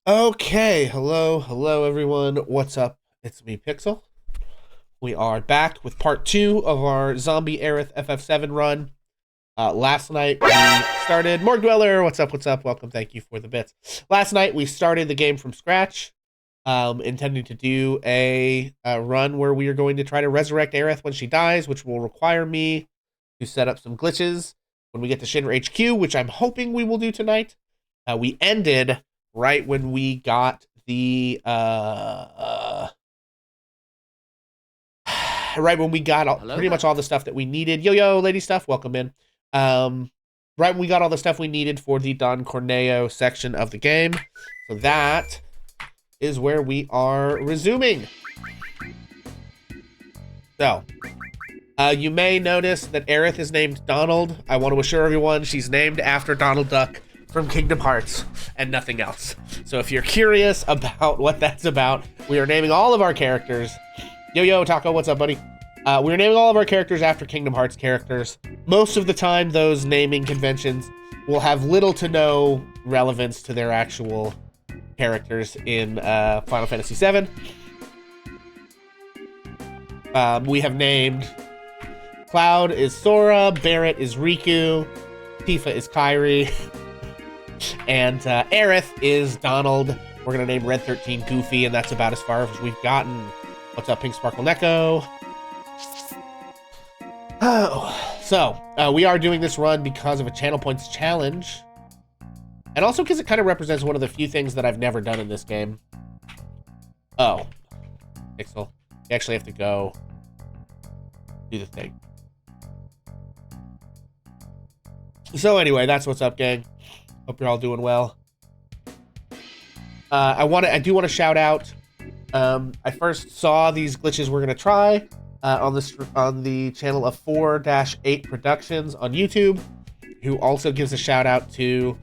Okay, hello everyone. What's up? It's me, Pixel. We are back with part 2 of our zombie Aerith FF7 run. Last night we started Morgue Dweller. What's up? Welcome, thank you for the bits. Last night we started the game from scratch, intending to do a run where we are going to try to resurrect Aerith when she dies, which will require me to set up some glitches when we get to Shinra HQ, which I'm hoping we will do tonight. We ended right when we got the right when we got pretty much all the stuff that we needed. Yo lady stuff, welcome in. Right when we got all the stuff we needed for the Don Corneo section of the game. So that is where we are resuming. So you may notice that Aerith is named Donald. I want to assure everyone she's named after Donald Duck from Kingdom Hearts and nothing else. So if you're curious about what that's about, we are naming all of our characters. Yo, Taco, what's up, buddy? We're naming all of our characters after Kingdom Hearts characters. Most of the time, those naming conventions will have little to no relevance to their actual characters in Final Fantasy VII. We have named Cloud is Sora, Barrett is Riku, Tifa is Kairi, and Aerith is Donald. We're going to name Red 13 Goofy, and that's about as far as we've gotten. What's up, Pink Sparkle Neko? Oh, so we are doing this run because of a Channel Points challenge, and also because it kind of represents one of the few things that I've never done in this game. Oh, Pixel, you actually have to go do the thing. So anyway, that's what's up, gang. Hope you're all doing well. I do want to shout out. I first saw these glitches we're gonna try on the channel of 4-8 Productions on YouTube, who also gives a shout out to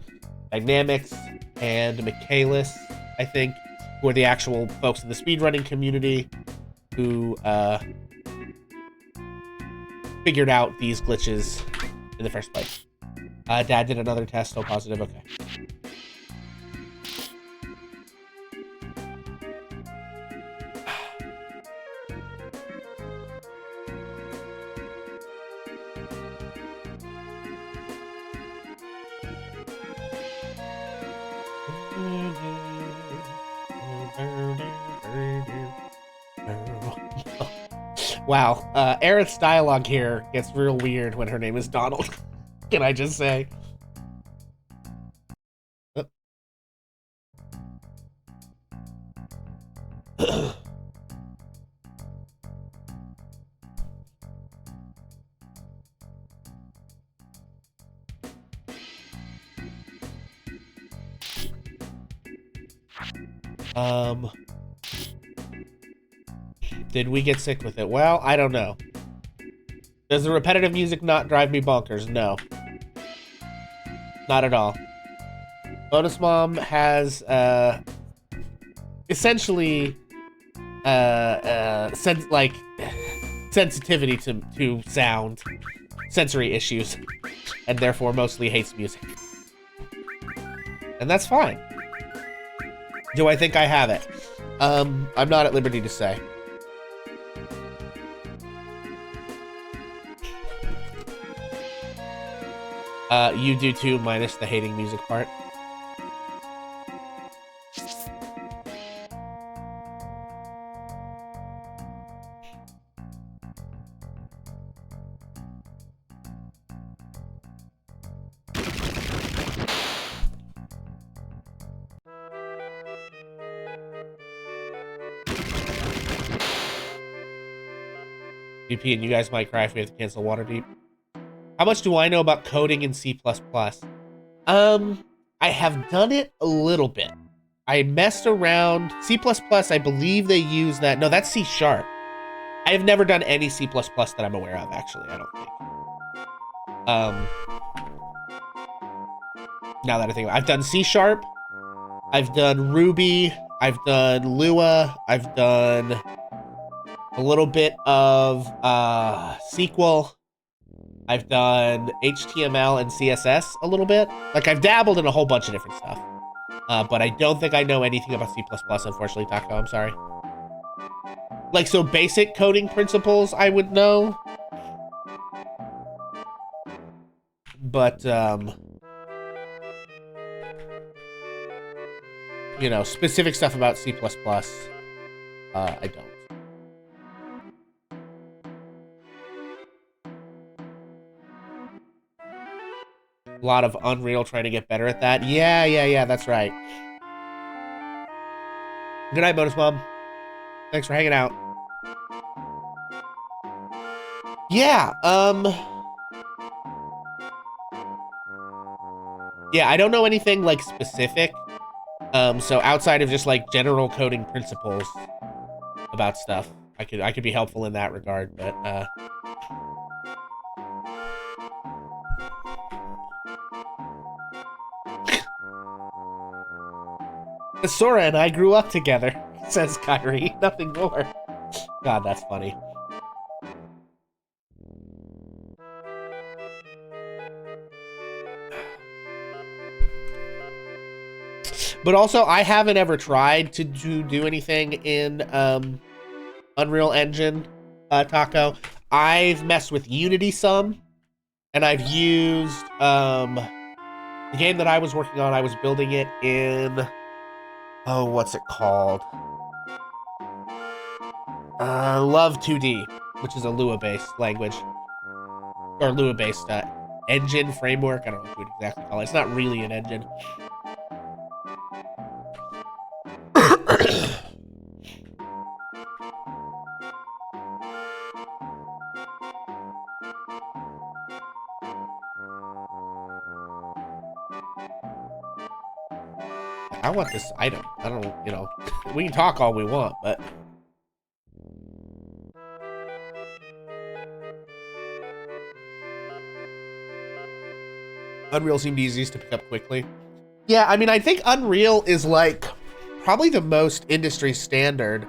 Dynamics and Michaelis, I think, who are the actual folks in the speedrunning community who figured out these glitches in the first place. Dad did another test, still positive. Okay. Wow, Aerith's dialogue here gets real weird when her name is Donald. Can I just say? Did we get sick with it? Well, I don't know. Does the repetitive music not drive me bonkers? No. Not at all. Bonus Mom has, essentially, sensitivity to sound, sensory issues, and therefore mostly hates music. And that's fine. Do I think I have it? I'm not at liberty to say. You do too, minus the hating music part. VP, and you guys might cry if we have to cancel Waterdeep. How much do I know about coding in C++? I have done it a little bit. I messed around. C++, I believe they use that. No, that's C#. I have never done any C++ that I'm aware of, actually, I don't think. Now that I think about it, I've done C#, I've done Ruby, I've done Lua, I've done a little bit of SQL. I've done HTML and CSS a little bit. Like, I've dabbled in a whole bunch of different stuff. But I don't think I know anything about C++, unfortunately, Taco. I'm sorry. Like, so basic coding principles I would know. But, you know, specific stuff about C++, I don't. A lot of Unreal trying to get better at that. Yeah, that's right. Good night, Bonus Mom. Thanks for hanging out. Yeah, yeah, I don't know anything, like, specific. So outside of just, like, general coding principles about stuff, I could be helpful in that regard, but, Sora and I grew up together, says Kyrie. Nothing more. God, that's funny. But also, I haven't ever tried to do anything in Unreal Engine, Taco. I've messed with Unity some, and I've used the game that I was working on. I was building it in, oh, what's it called? Love 2D, which is a Lua-based language, or Lua-based engine framework. I don't know what you would exactly call it. It's not really an engine. I want this item. I don't, you know, we can talk all we want, but Unreal seemed easiest to pick up quickly. Yeah, I mean, I think Unreal is like probably the most industry standard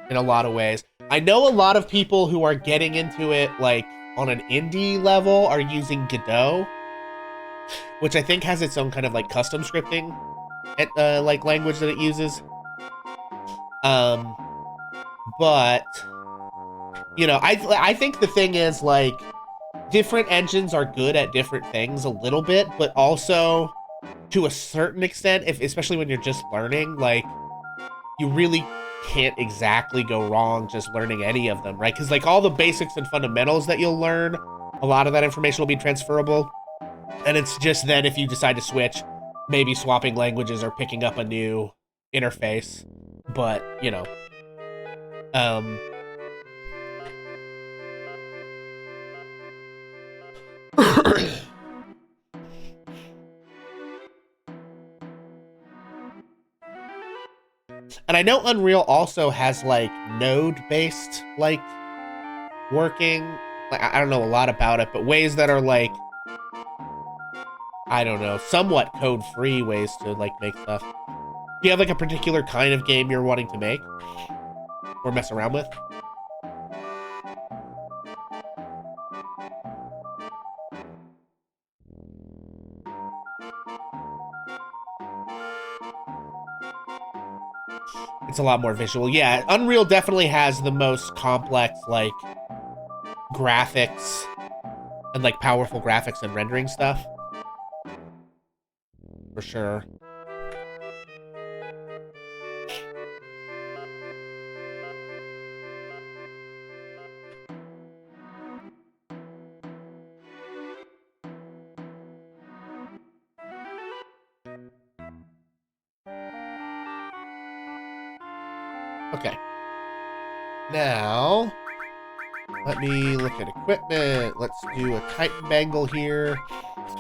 in a lot of ways. I know a lot of people who are getting into it like on an indie level are using Godot, which I think has its own kind of like custom scripting like language that it uses. But you know, I think the thing is like different engines are good at different things a little bit, but also to a certain extent, if especially when you're just learning, like you really can't exactly go wrong just learning any of them, right? Because like all the basics and fundamentals that you'll learn, a lot of that information will be transferable. And it's just then if you decide to switch, maybe swapping languages or picking up a new interface. But, you know, um, and I know Unreal also has like node-based like working. Like I don't know a lot about it, but ways that are like, I don't know, somewhat code-free ways to like make stuff. Do you have like a particular kind of game you're wanting to make or mess around with? It's a lot more visual. Yeah, Unreal definitely has the most complex like graphics and like powerful graphics and rendering stuff. For sure. Okay. Now, let me look at equipment. Let's do a Titan Bangle here.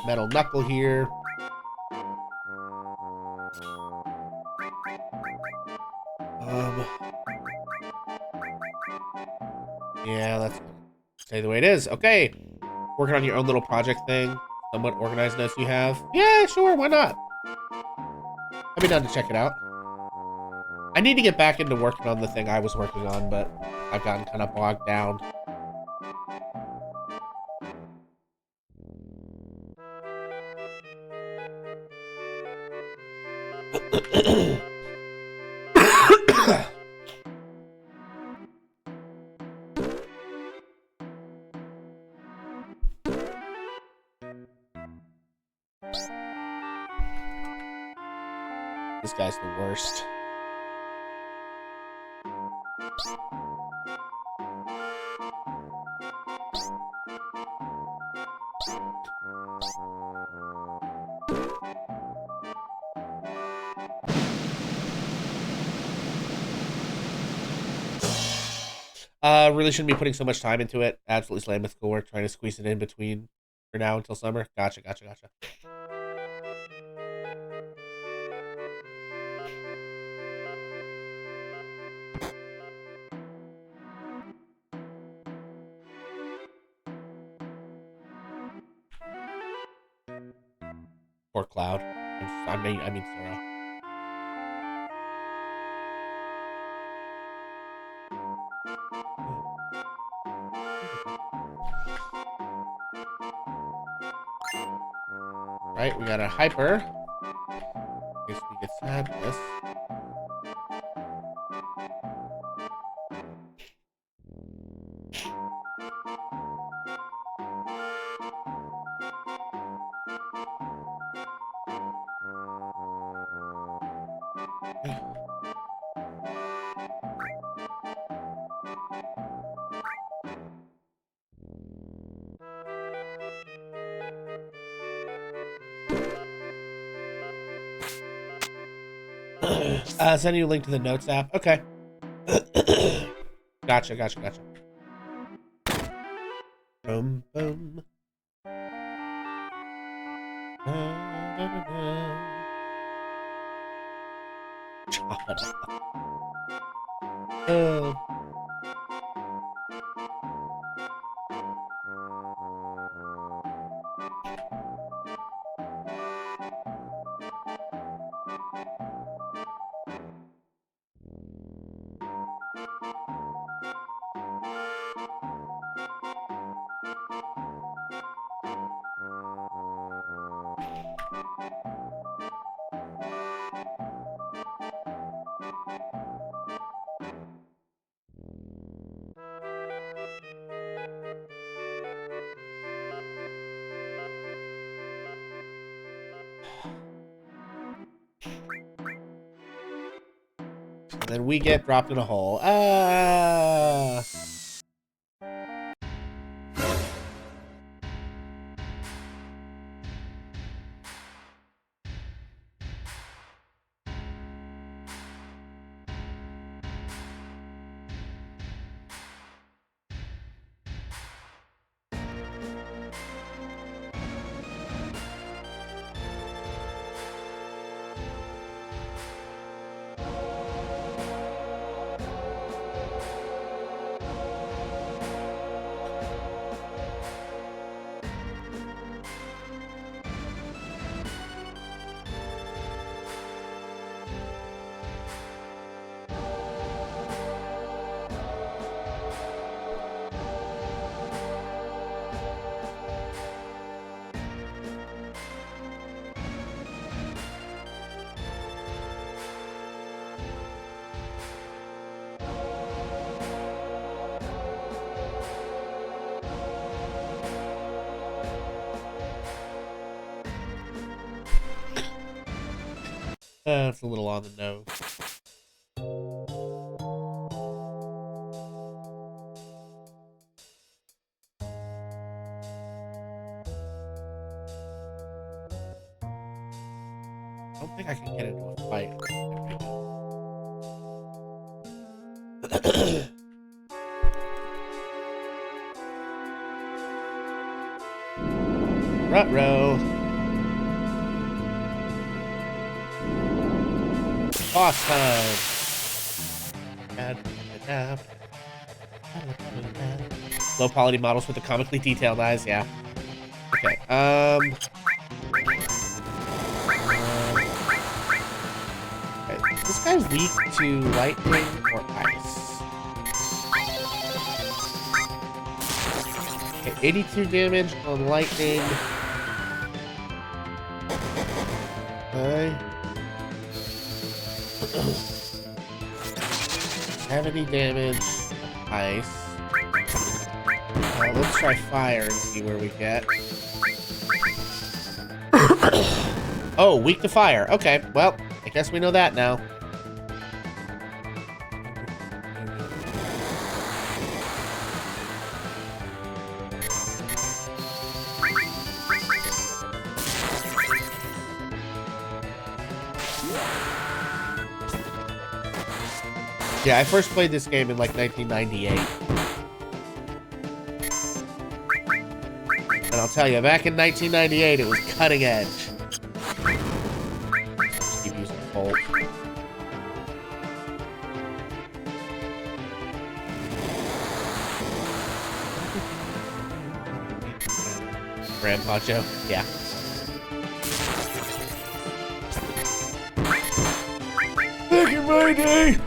Metal Knuckle here. Yeah, let's say the way it is. Okay. Working on your own little project thing. Somewhat organized notes you have. Yeah, sure, why not? I'd be down to check it out. I need to get back into working on the thing I was working on, but I've gotten kind of bogged down. This guy's the worst. Really shouldn't be putting so much time into it. Absolutely slam mythical work, trying to squeeze it in between for now until summer. Gotcha. Poor Cloud. I mean Sora. Right, we got a hyper. In case we get sadness. Send you a link to the notes app. Okay. Gotcha. Boom. Chop it up. And then we get dropped in a hole. It's a little on the nose. I don't think I can get into a fight. Ruh-roh. Boss time. Low quality models with the comically detailed eyes, yeah. Okay, okay. Is this guy weak to lightning or ice? Okay, 82 damage on lightning. Okay. 70 damage. Ice. Let's try fire and see where we get. Oh, weak to fire. Okay, well, I guess we know that now. Yeah, I first played this game in like 1998. And I'll tell you, back in 1998, it was cutting edge. Just keep using Bolt. Grandpa joke? Yeah. Back in my day,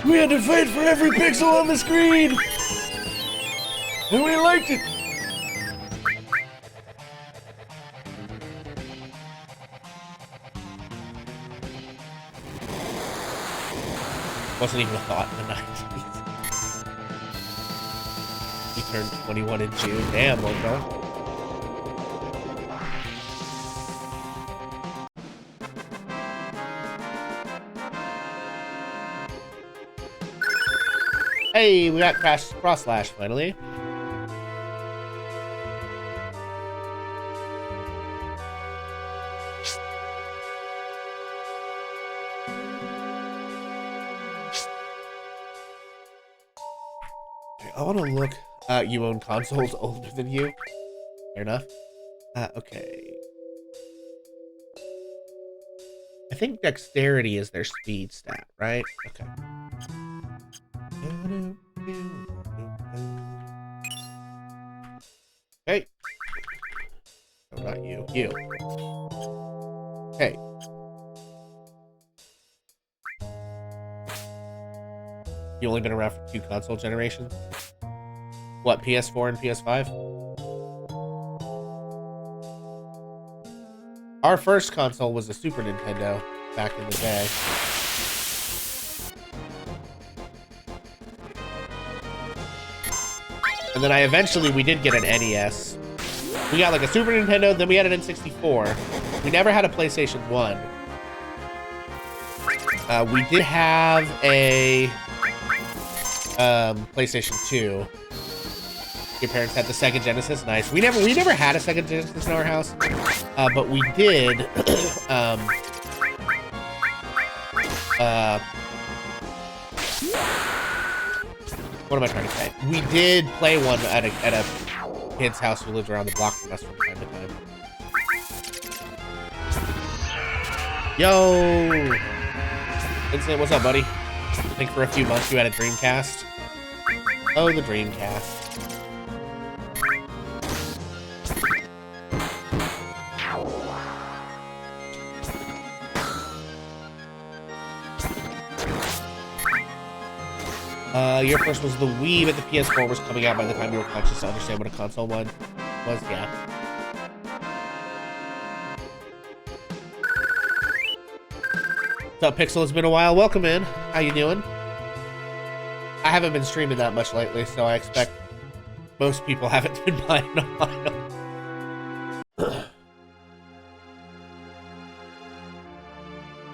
we had to fight for every pixel on the screen! And we liked it! Wasn't even a thought in the 90s. He turned 21 in June. Damn, old girl. Hey, we got Cross Slash finally. I want to look. You own consoles older than you. Fair enough. Okay. I think dexterity is their speed stat, right? Okay. Hey. No, not you. You. Hey. You only been around for 2 console generations? What, PS4 and PS5? Our first console was a Super Nintendo back in the day. And then we did get an NES. We got like a Super Nintendo, then we had an N64. We never had a PlayStation 1. We did have a PlayStation 2. Your parents had the Sega Genesis. Nice. We never had a Sega Genesis in our house, but we did. What am I trying to say? We did play one at a kid's house who lived around the block from us from time to time. Yo, Vincent, what's up, buddy? I think for a few months you had a Dreamcast. Oh, the Dreamcast. Your first was the Wii, but the PS4 was coming out by the time you were conscious to understand what a console one was. Yeah. What's up, Pixel? It's been a while. Welcome in. How you doing? I haven't been streaming that much lately, so I expect most people haven't been playing a while.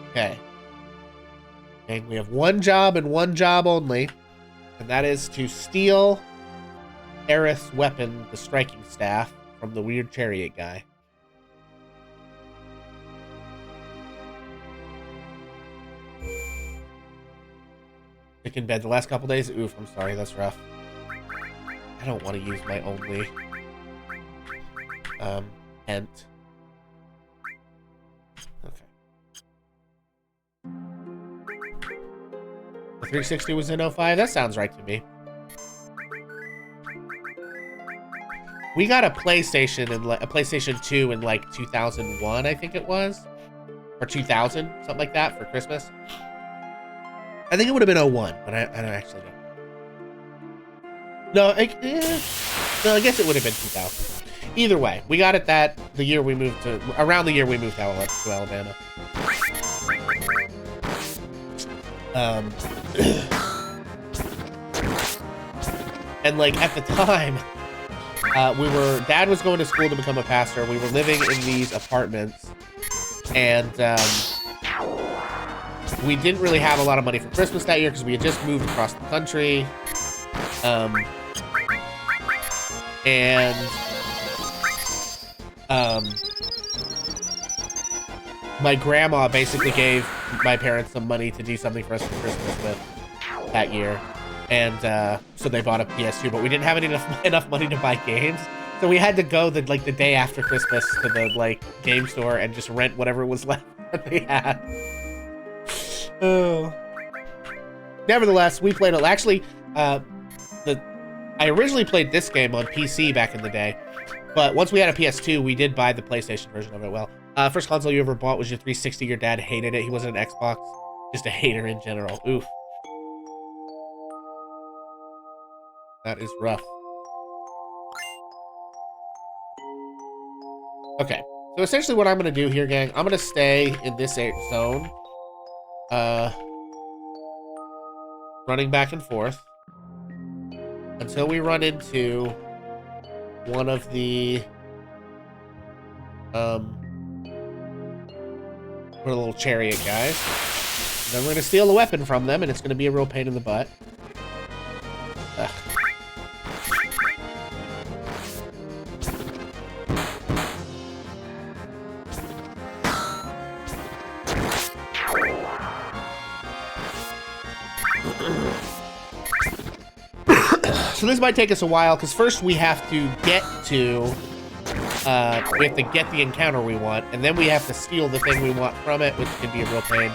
Okay. And we have one job and one job only. And that is to steal Aerith's weapon, the striking staff, from the weird chariot guy. Sick in bed the last couple days? Oof, I'm sorry, that's rough. I don't want to use my only hint. Okay. The 360 was in 05? That sounds right to me. We got a PlayStation 2 in like 2001, I think it was. Or 2000, something like that, for Christmas. I think it would have been 01, but I don't actually know. No, I guess it would have been 2000. Either way, we got it around the year we moved to Alabama. Um, and like at the time, Dad was going to school to become a pastor. We were living in these apartments, and we didn't really have a lot of money for Christmas that year because we had just moved across the country. My grandma basically gave my parents some money to do something for us for Christmas with that year. And so they bought a PS2, but we didn't have enough money to buy games. So we had to go the day after Christmas to the game store and just rent whatever was left that they had. Oh. Nevertheless, we played it. Actually, I originally played this game on PC back in the day, but once we had a PS2, we did buy the PlayStation version of it. Well, first console you ever bought was your 360. Your dad hated it. He wasn't an Xbox, just a hater in general. Oof. That is rough. Okay, so essentially what I'm going to do here, gang, I'm going to stay in this zone. Running back and forth until we run into one of the little chariot guys. Then we're gonna steal the weapon from them, and it's gonna be a real pain in the butt. Ugh. So this might take us a while, because first we have to get the encounter we want, and then we have to steal the thing we want from it, which can be a real pain.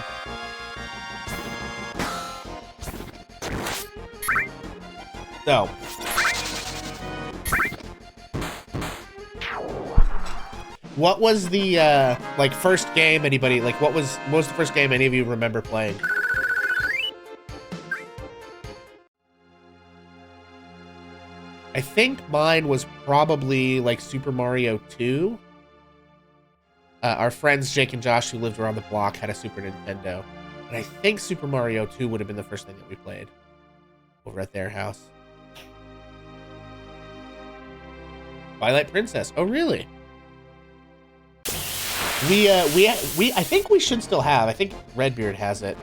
So. What was the, first game anybody, what was the first game any of you remember playing? I think mine was probably Super Mario 2. Our friends Jake and Josh, who lived around the block, had a Super Nintendo. And I think Super Mario 2 would have been the first thing that we played over at their house. Twilight Princess. Oh, really? I think we should still have. I think Redbeard has it.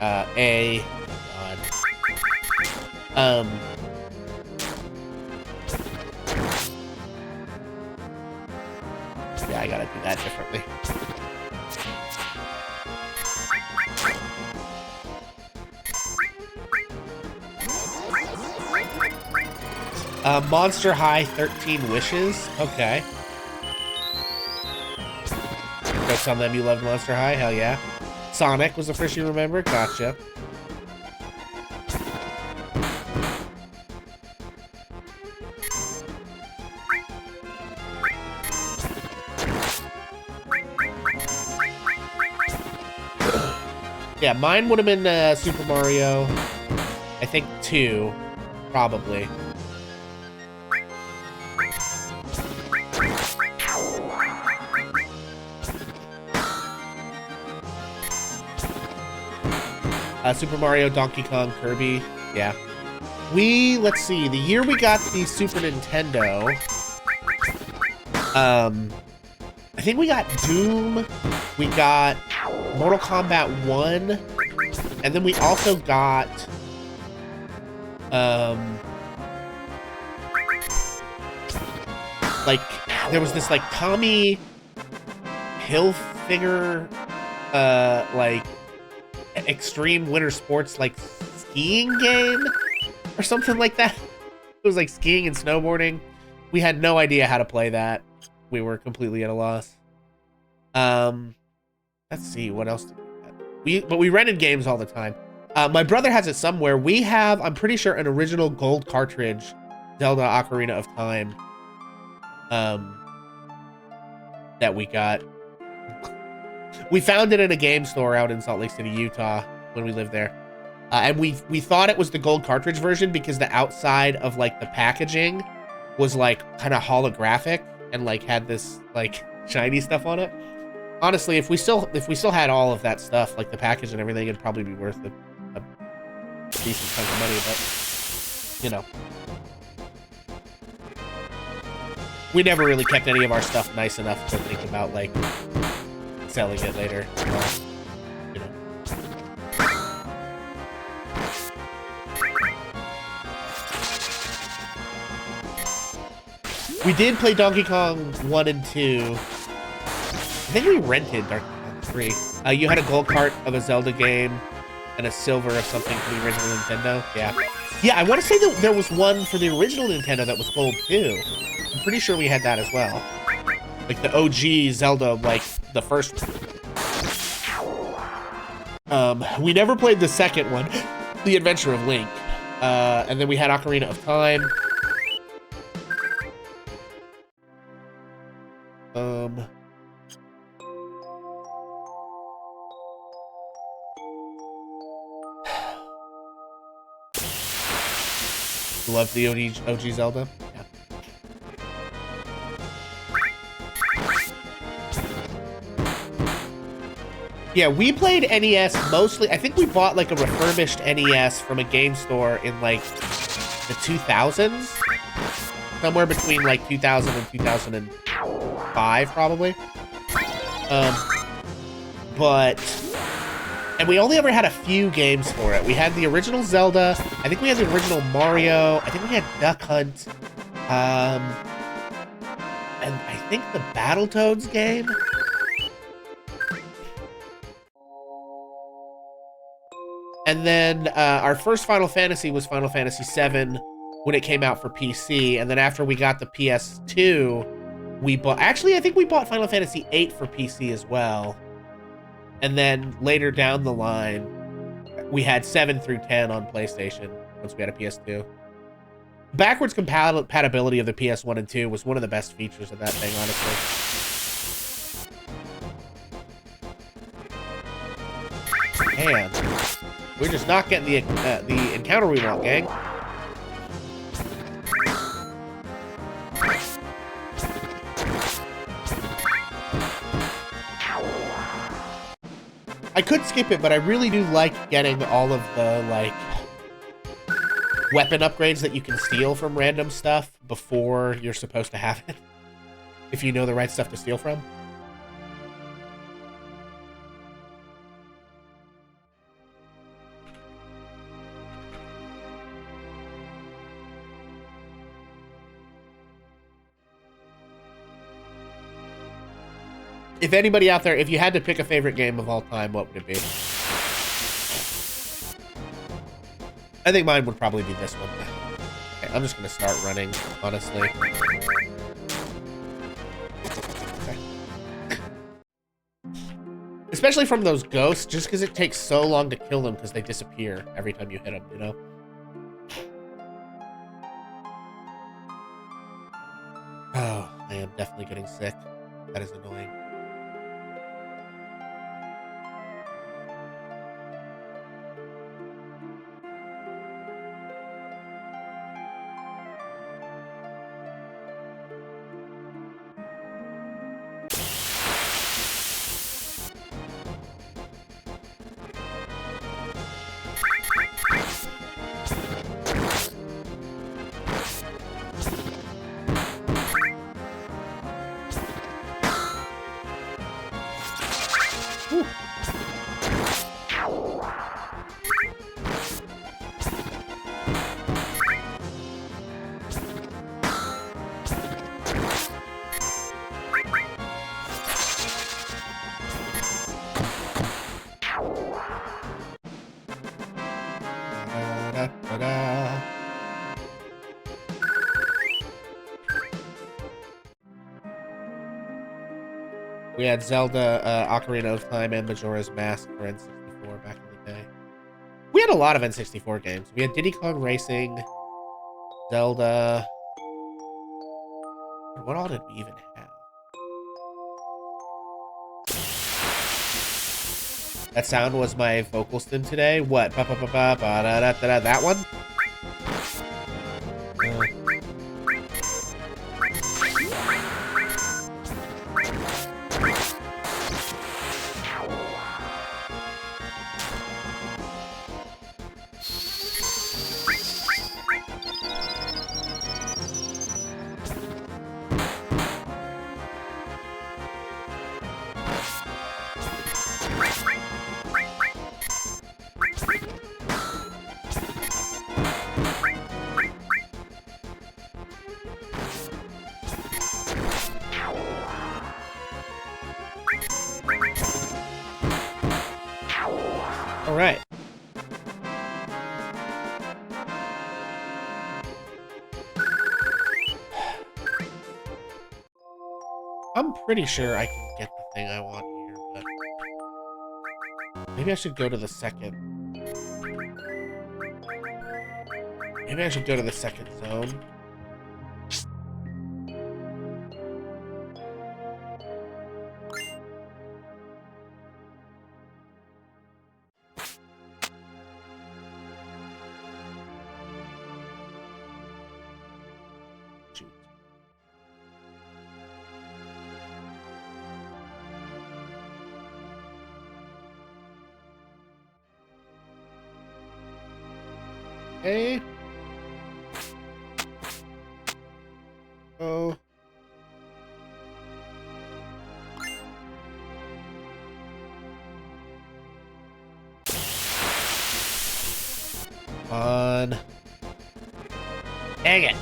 Yeah, I gotta do that differently. Monster High 13 Wishes. Okay. Jokes on them, you loved Monster High? Hell yeah. Sonic was the first you remember? Gotcha. Yeah, mine would have been Super Mario, I think 2, probably. Super Mario, Donkey Kong, Kirby, yeah. Let's see, the year we got the Super Nintendo, I think we got Doom, we got Mortal Kombat 1, and then we also got, there was this, Tommy Hilfiger, Extreme Winter Sports, skiing game, or something like that. It was, skiing and snowboarding. We had no idea how to play that. We were completely at a loss. Let's see, what else did we get? But we rented games all the time. My brother has it somewhere. We have, I'm pretty sure, an original gold cartridge, Zelda Ocarina of Time, that we got. We found it in a game store out in Salt Lake City, Utah, when we lived there. And we thought it was the gold cartridge version because the outside of, the packaging was, kind of holographic and, had this, shiny stuff on it. Honestly, if we still had all of that stuff, the package and everything, it'd probably be worth decent chunk of money, but, you know. We never really kept any of our stuff nice enough to think about, like, selling it later. You know. We did play Donkey Kong 1 and 2. I think we rented Donkey Kong 3. You had a gold cart of a Zelda game and a silver of something from the original Nintendo. Yeah. Yeah, I want to say that there was one for the original Nintendo that was gold, too. I'm pretty sure we had that as well. Like the OG Zelda, like the first one. We never played the second one, The Adventure of Link. And then we had Ocarina of Time. Love the OG Zelda. Yeah. Yeah, we played NES mostly. I think we bought like a refurbished NES from a game store in like the 2000s. Somewhere between like 2000 and 2005, probably. And we only ever had a few games for it. We had the original Zelda. I think we had the original Mario. I think we had Duck Hunt. And I think the Battletoads game. And then our first Final Fantasy was Final Fantasy VII when it came out for PC. And then after we got the PS2, we bought... Actually, I think we bought Final Fantasy VIII for PC as well. And then later down the line, we had 7 through 10 on PlayStation once we had a PS2. Backwards compatibility of the PS1 and 2 was one of the best features of that thing, honestly. Man, we're just not getting the encounter we want, gang. I could skip it, but I really do like getting all of the, like, weapon upgrades that you can steal from random stuff before you're supposed to have it. If you know the right stuff to steal from. If anybody out there, if you had to pick a favorite game of all time, what would it be? I think mine would probably be this one. Okay, I'm just going to start running, honestly. Okay. Especially from those ghosts, just because it takes so long to kill them because they disappear every time you hit them, you know? Oh, I am definitely getting sick. That is annoying. We had Zelda, Ocarina of Time, and Majora's Mask for N64 back in the day. We had a lot of N64 games. We had Diddy Kong Racing, Zelda. What all did we even have? That sound was my vocal stim today. What? Ba ba ba ba ba da da da. That one? All right. I'm pretty sure I can get the thing I want here, but maybe I should go to the second. Maybe I should go to the second zone. Okay. Oh. On. Dang it.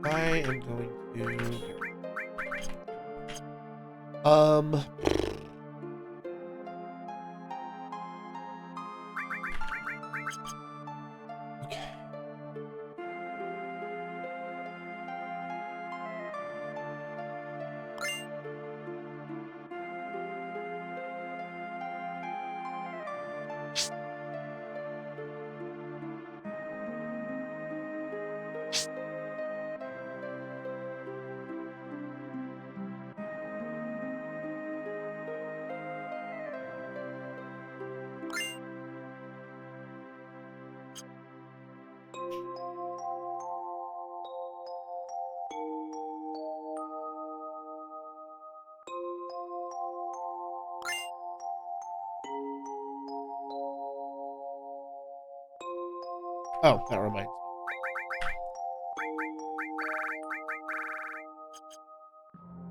I am going to okay. Oh, that reminds me.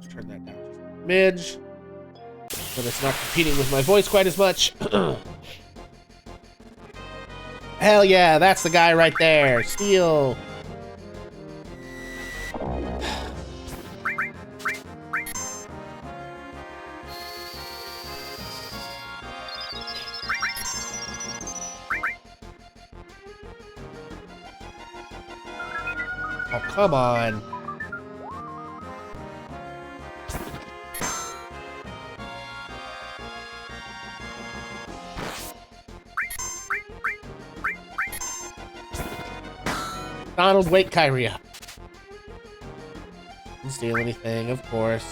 Let's turn that down just a smidge, so it's not competing with my voice quite as much. Hell yeah, that's the guy right there. Steel. Oh, come on. Donald, wake Kyrie up. Didn't steal anything, of course.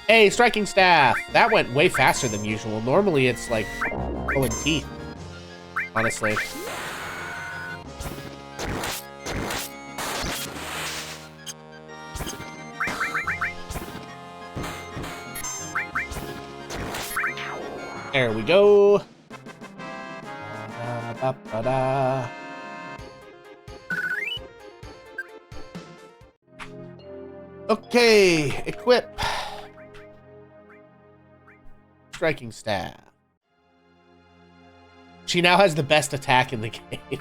Hey, striking staff! That went way faster than usual. Normally it's like pulling teeth, honestly. There we go. Ba-da-ba-ba-da. Okay, equip. Striking staff. She now has the best attack in the game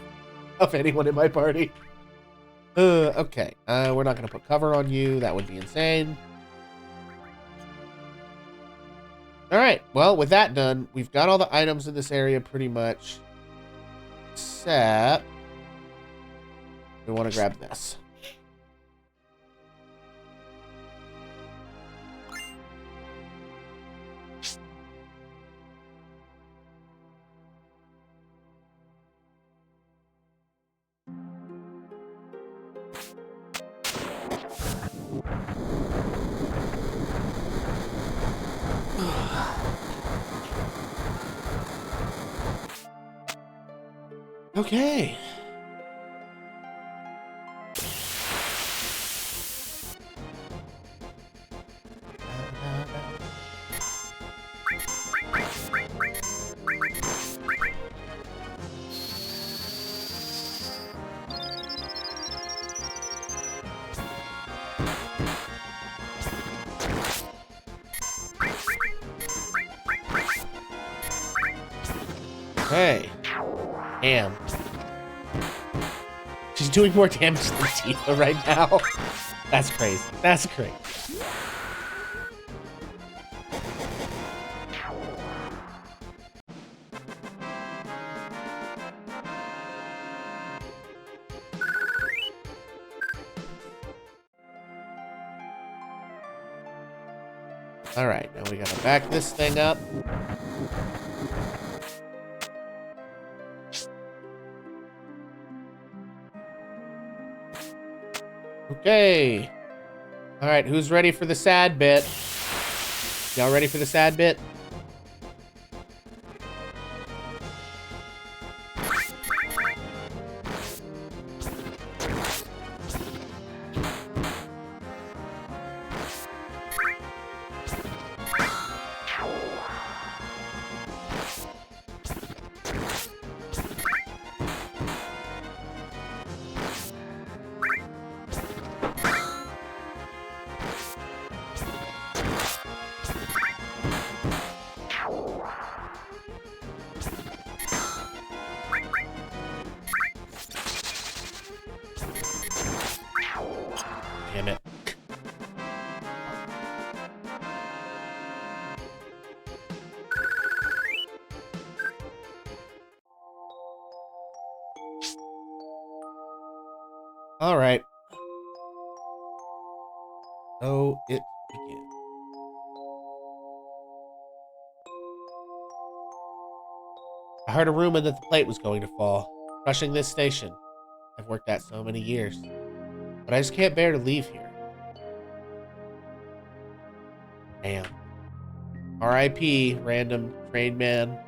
of anyone in my party. Okay, we're not going to put cover on you. That would be insane. Alright, well, with that done, we've got all the items in this area pretty much. Except we want to grab this. Okay. Hey. Damn. She's doing more damage than Tifa right now. That's crazy. That's crazy. All right, now we gotta back this thing up. Okay. All right, who's ready for the sad bit? Y'all ready for the sad bit? Damn it. All right. So it begins. I heard a rumor that the plate was going to fall, crushing this station. I've worked at so many years, but I just can't bear to leave here. Damn. R.I.P. random train man.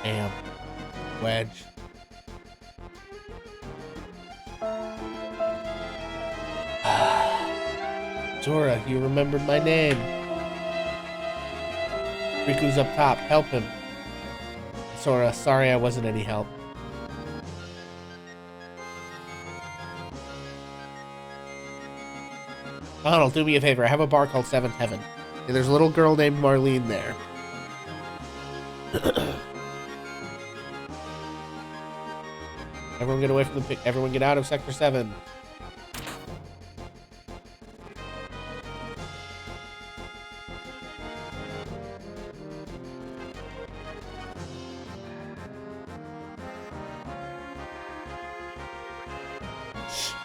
Damn. Wedge. Zora, you remembered my name. Riku's up top. Help him. Zora, sorry I wasn't any help. Donald, do me a favor. I have a bar called Seventh Heaven. And there's a little girl named Marlene there. Everyone get away from the pick. Everyone get out of Sector 7.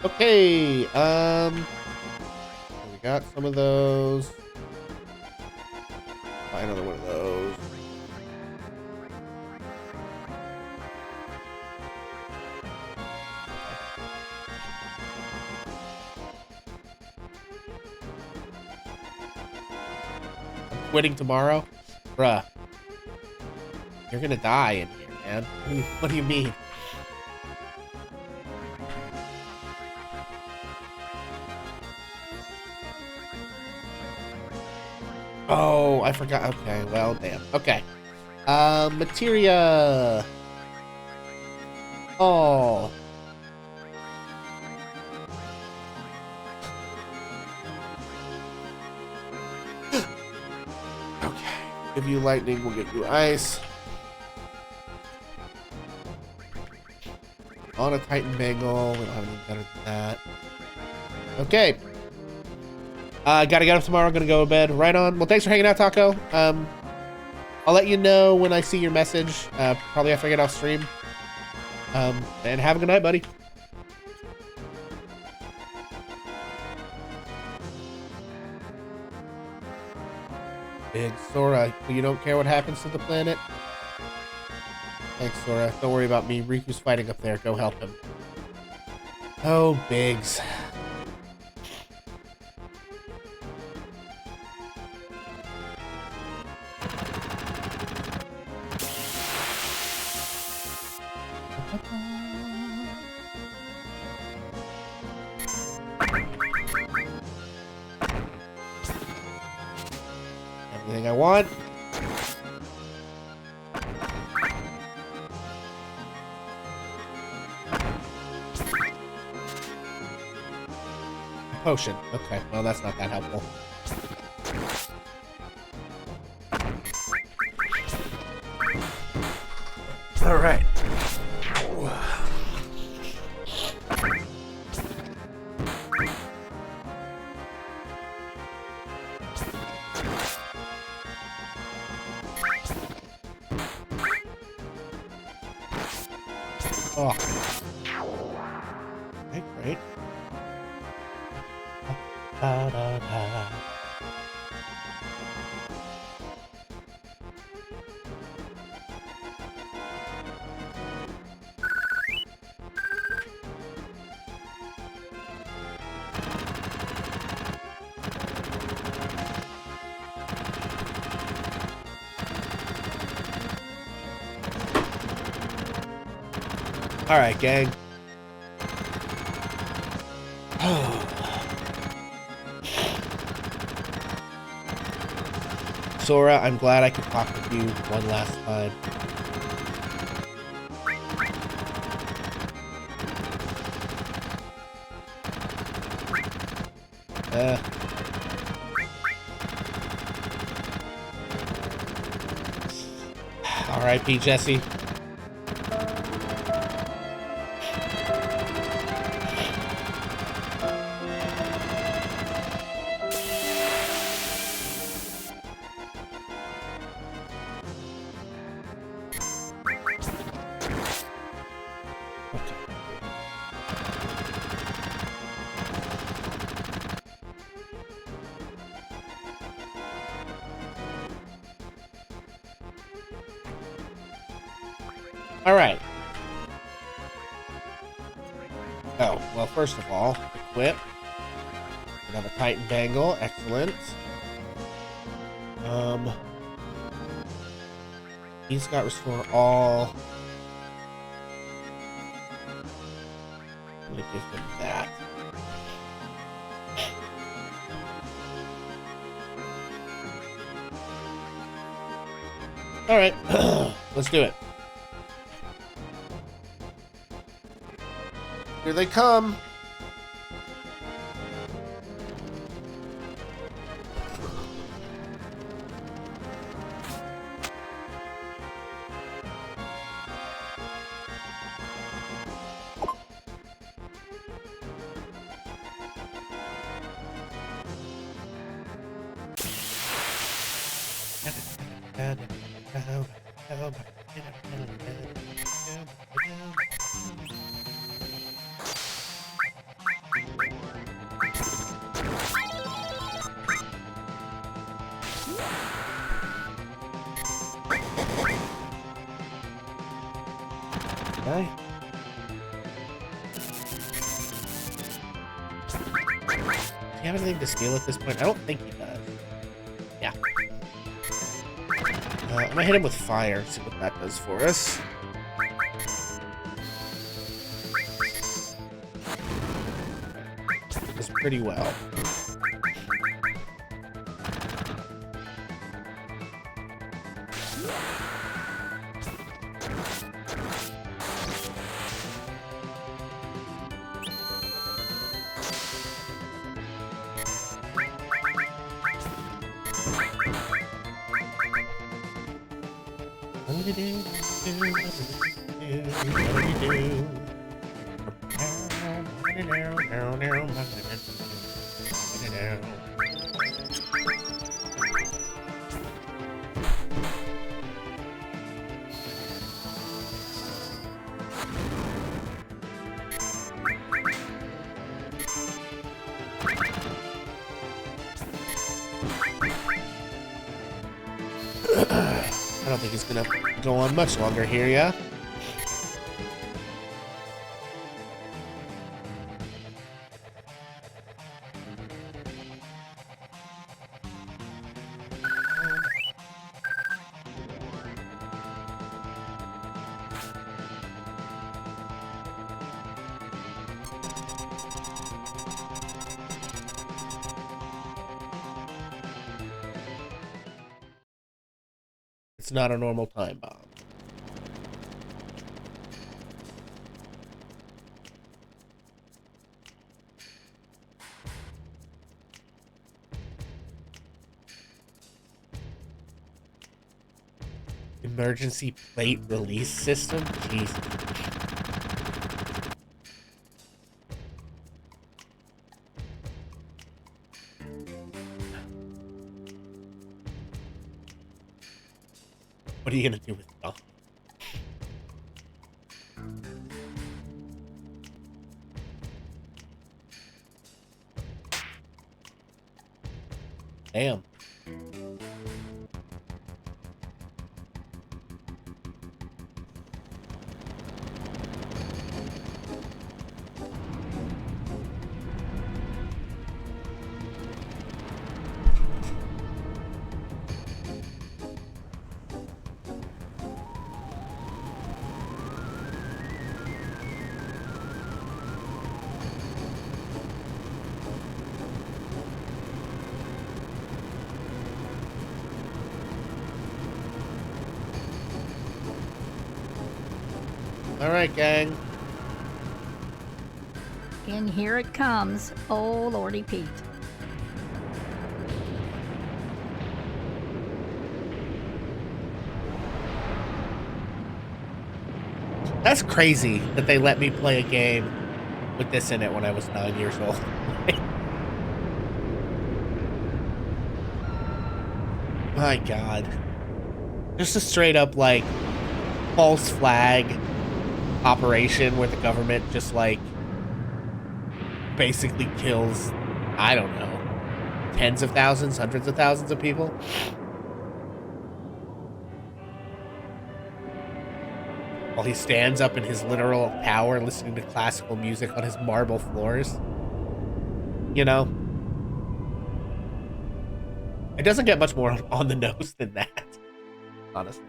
Okay, we got some of those. Buy another one of those. I'm quitting tomorrow? Bruh. You're gonna die in here, man. What do you mean? Oh, I forgot. Okay, well, damn. Okay. Materia. Oh. Okay. Give you lightning, we'll give you ice. On a Titan Bangle. We don't have anything better than that. Okay. Gotta get up tomorrow. Gonna go to bed. Right on. Well, thanks for hanging out, Taco. I'll let you know when I see your message. Probably after I get off stream. And have a good night, buddy. Big Sora, you don't care what happens to the planet? Thanks, Sora. Don't worry about me. Riku's fighting up there. Go help him. Oh, Biggs. Anything I want? Potion. Okay, well that's not that helpful. All right. Oh. Okay, great. Da, da, da. All right, gang. Sora, I'm glad I could talk with you one last time. R.I.P. Jesse. All right. Oh, well, first of all, equip. We have a Titan Bangle. Excellent. He's got restore all. I'm gonna give him that. All right, let's do it. Here they come. Okay. Does he have anything to steal at this point? I don't think he does. Yeah. I'm gonna hit him with fire, see what that does for us. Does pretty well. I don't think he's gonna go on much longer here, yeah? It's not a normal time bomb. Emergency plate release system? Jeez. What are you gonna do with it? Damn. All right, gang. And here it comes. Oh, Lordy Pete. That's crazy that they let me play a game with this in it when I was 9 years old. My God. Just a straight up, like, false flag operation where the government just, like, basically kills, I don't know, tens of thousands, hundreds of thousands of people. While he stands up in his literal tower listening to classical music on his marble floors. You know? It doesn't get much more on the nose than that, honestly.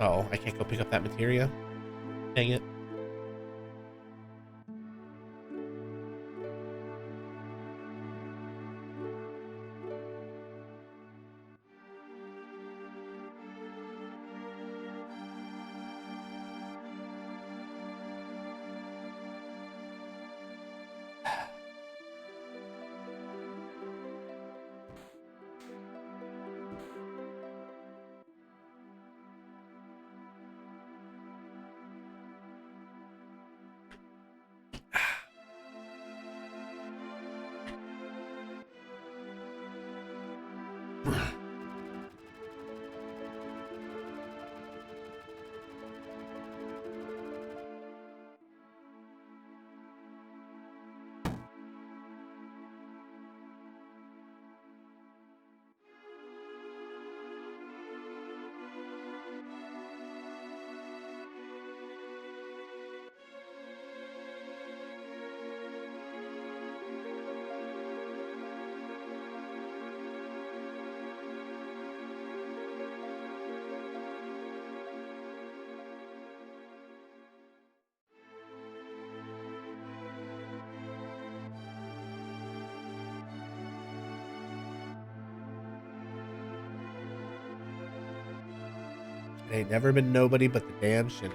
Oh, I can't go pick up that materia? Dang it. It ain't never been nobody but the damn Shinra.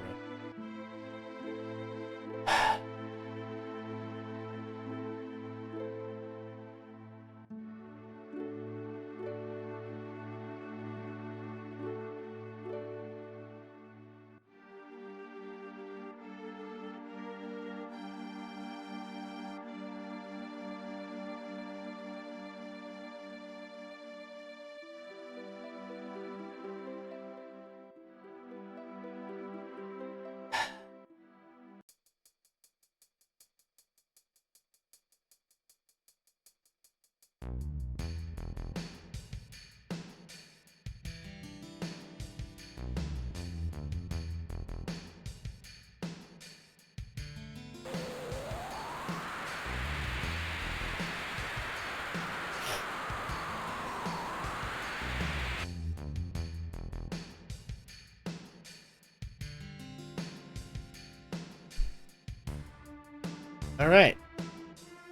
All right.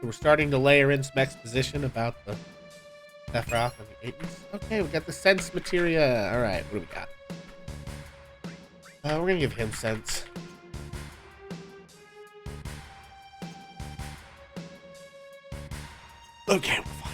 We're starting to layer in some exposition about the Sephiroth and the Itans. Okay, we got the sense materia. All right, what do we got? We're gonna give him sense. Okay, we're fine.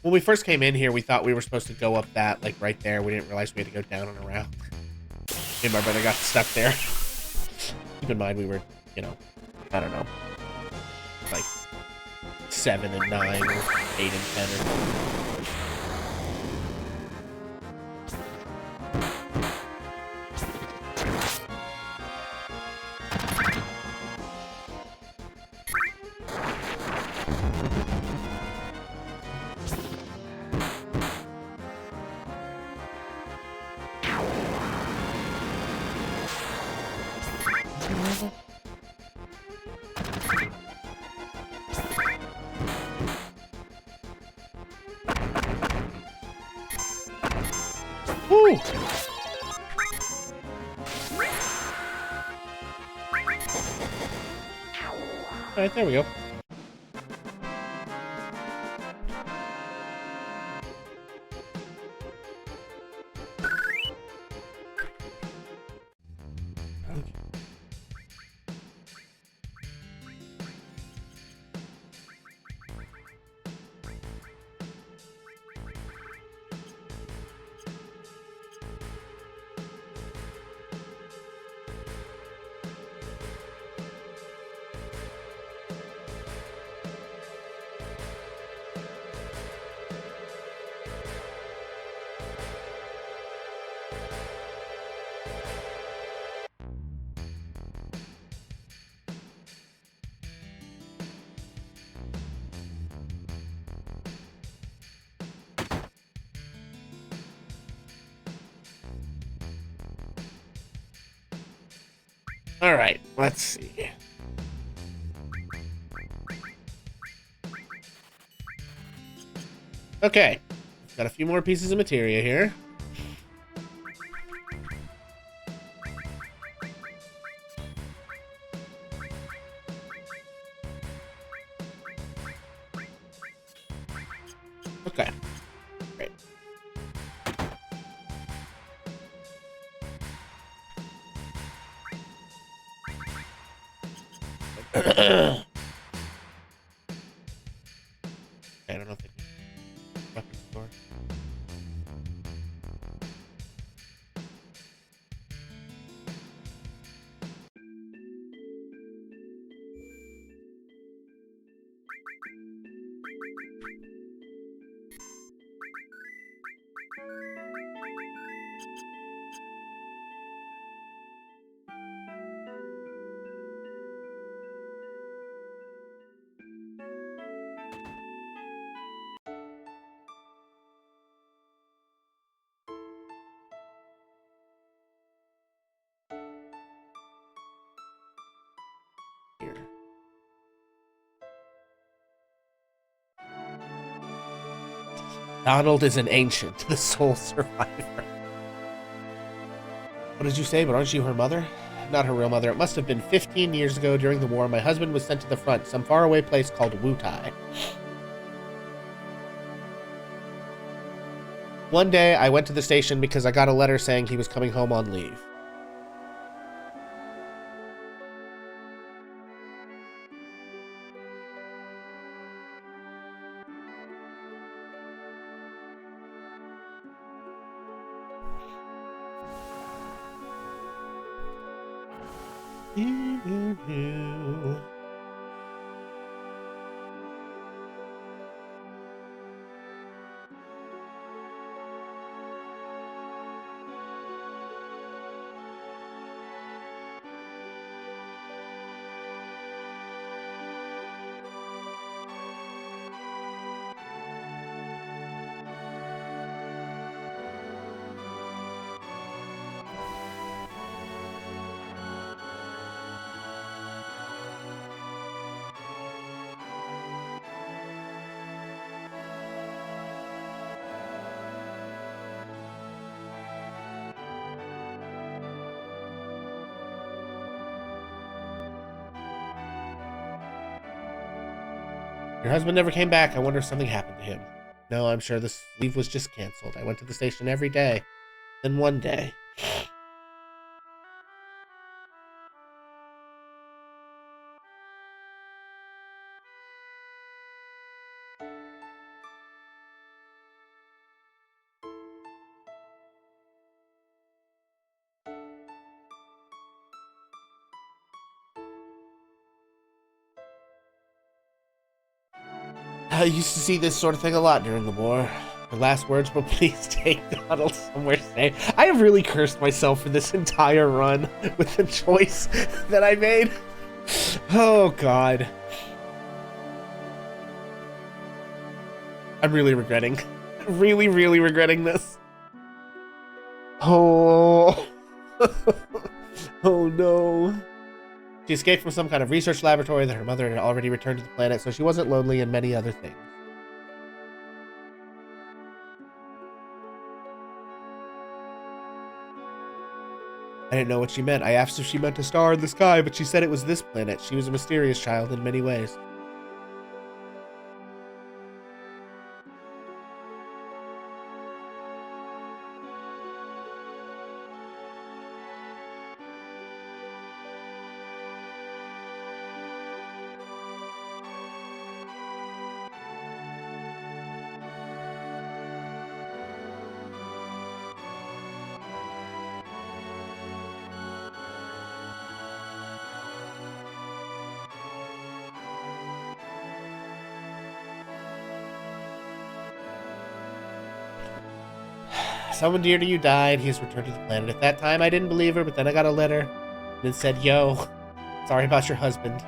When we first came in here, we thought we were supposed to go up that, like, right there. We didn't realize we had to go down and around. Me and my brother got stuck there. Keep in mind, we were, you know, I don't know, like 7 and 9 or 8 and 10 or something. Woo! Alright, there we go. Alright, let's see. Okay. Got a few more pieces of materia here. Okay. Great. I don't know if they can weapon store. Here. Donald is an ancient, the sole survivor. What did you say? But aren't you her mother? Not her real mother. It must have been 15 years ago during the war. My husband was sent to the front, some faraway place called Wutai. One day, I went to the station because I got a letter saying he was coming home on leave. Your husband never came back. I wonder if something happened to him. No, I'm sure this leave was just canceled. I went to the station every day. Then one day. I used to see this sort of thing a lot during the war. Her last words were, please take Donald somewhere safe. I have really cursed myself for this entire run with the choice that I made. Oh, God. I'm really regretting. Really, really regretting this. Oh. Oh, no. She escaped from some kind of research laboratory that her mother had already returned to the planet, so she wasn't lonely and many other things. I didn't know what she meant. I asked if she meant a star in the sky, but she said it was this planet. She was a mysterious child in many ways. Someone dear to you died. He has returned to the planet. At that time, I didn't believe her, but then I got a letter. And it said, yo, sorry about your husband.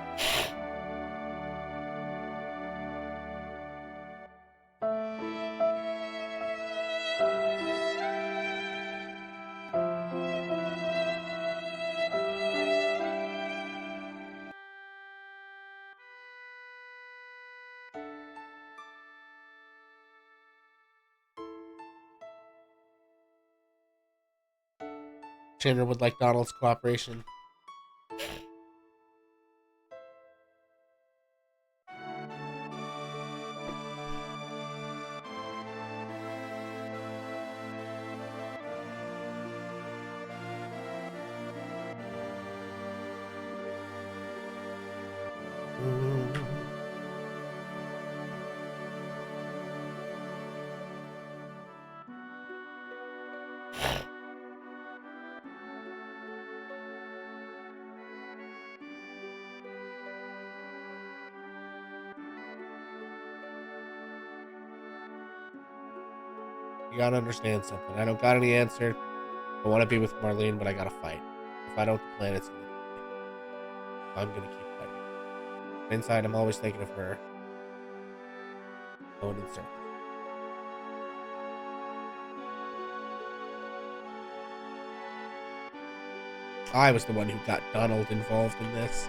Chandler would like Donald's cooperation. You gotta understand something. I don't got any answer. I want to be with Marlene, but I gotta fight. If I don't, the planet's gonna die. I'm gonna keep fighting. Inside, I'm always thinking of her. Going in circles. I was the one who got Donald involved in this.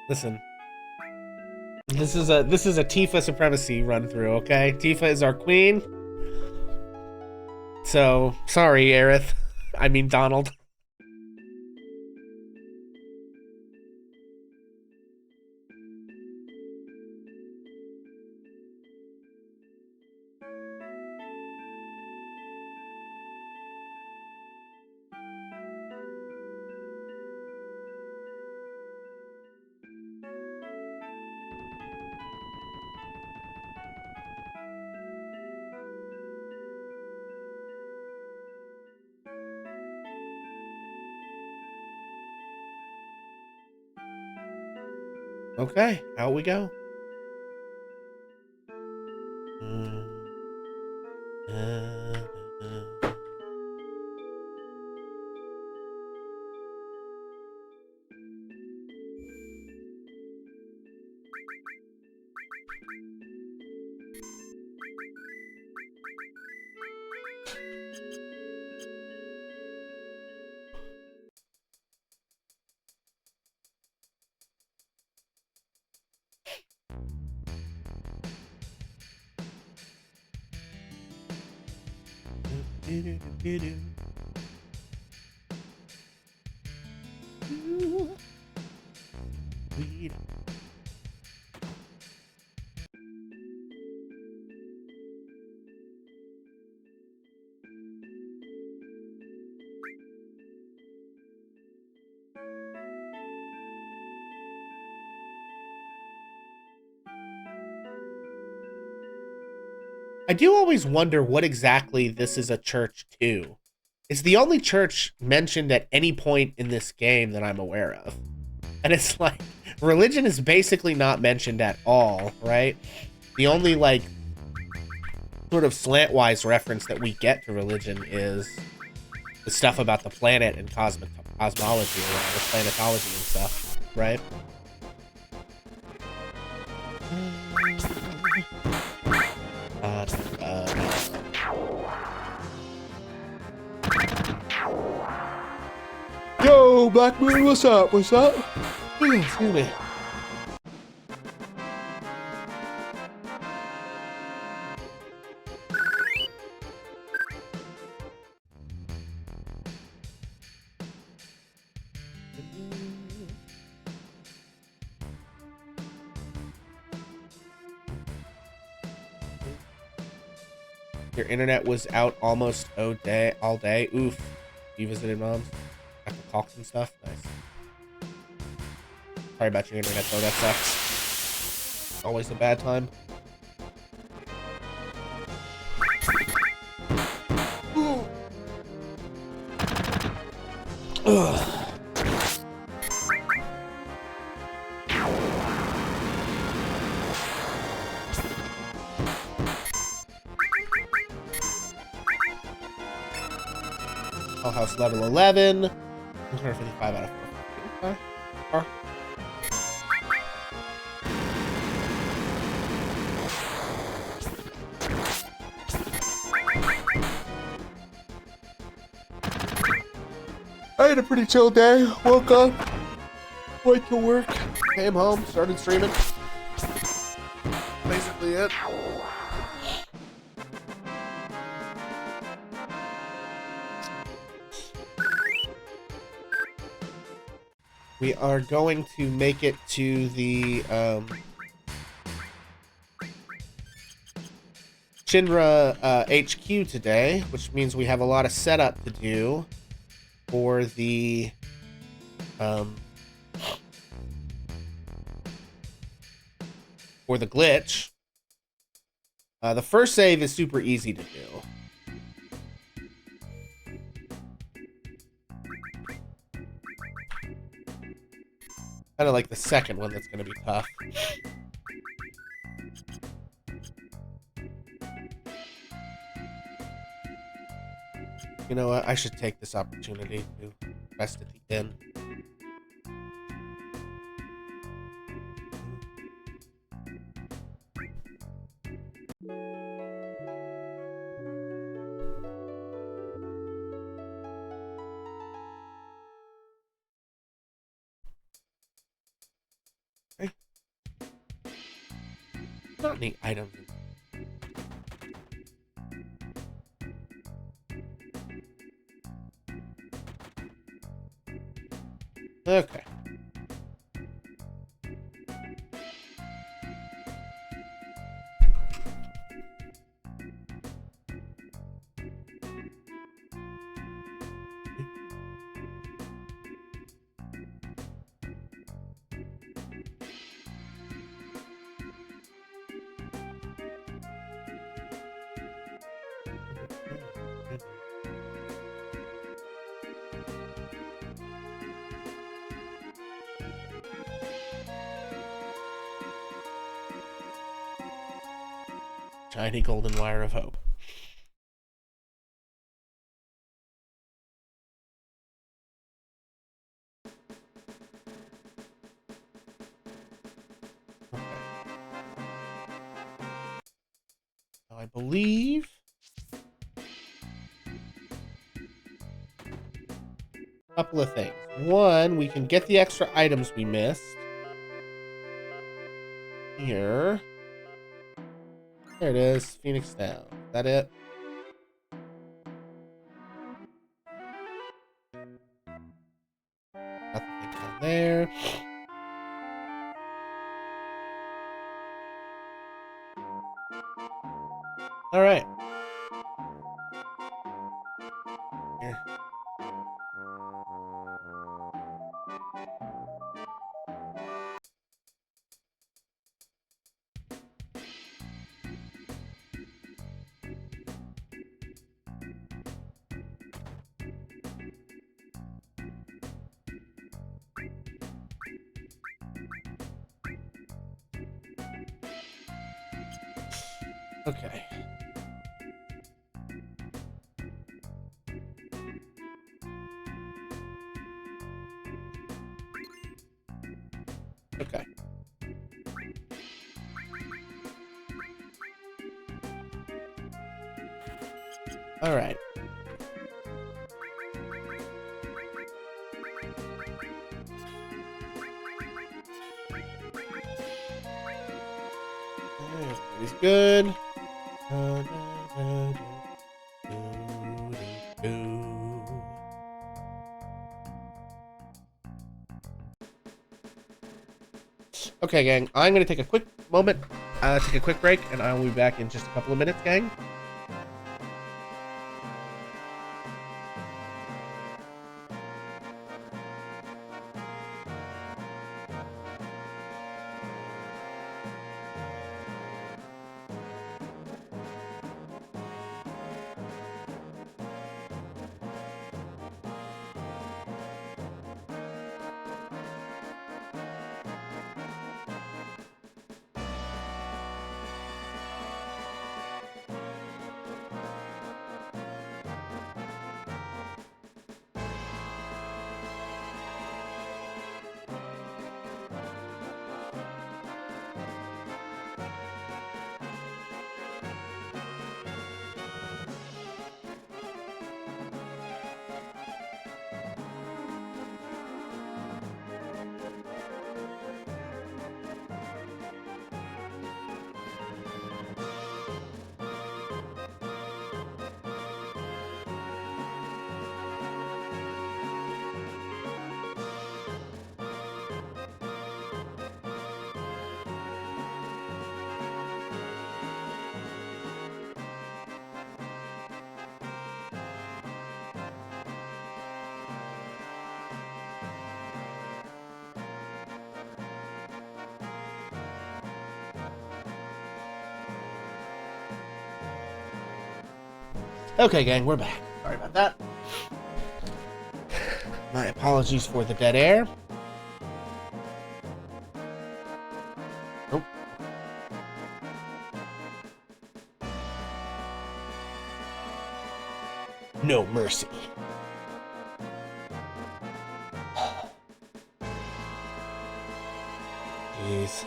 Listen. This is a Tifa supremacy run through, okay? Tifa is our queen. So, sorry, Aerith. I mean Donald. Okay, out we go. I do always wonder what exactly this is a church to. It's the only church mentioned at any point in this game that I'm aware of. And it's like, religion is basically not mentioned at all, right? The only, like, sort of slantwise reference that we get to religion is the stuff about the planet and cosmology or whatever, planetology and stuff, right? Yo, Black Moon, what's up? What's up? Excuse me. Your internet was out almost all day. Oof. You visited mom's after calcs and stuff. Nice. Sorry about your internet though. That sucks. Always a bad time. Ugh. House level 11. 155 out of 4. I had a pretty chill day. Woke up, went to work, came home, started streaming. Basically it. We are going to make it to the Shinra HQ today, which means we have a lot of setup to do for the glitch. The first save is super easy to do. Kind of like the second one that's going to be tough. You know what? I should take this opportunity to rest at the end. Okay. Not any items. Okay. Shiny golden wire of hope. Okay. Now I believe a couple of things. One, we can get the extra items we missed. here. There it is. Phoenix Down. Is that it? Nothing down there. All right. Here. Okay. Okay. All right. Everybody's good. Okay, gang. I'm gonna take a quick moment, take a quick break, and I will be back in just a couple of minutes, gang. Okay, gang, we're back. Sorry about that. My apologies for the dead air. Nope. No mercy. Jeez.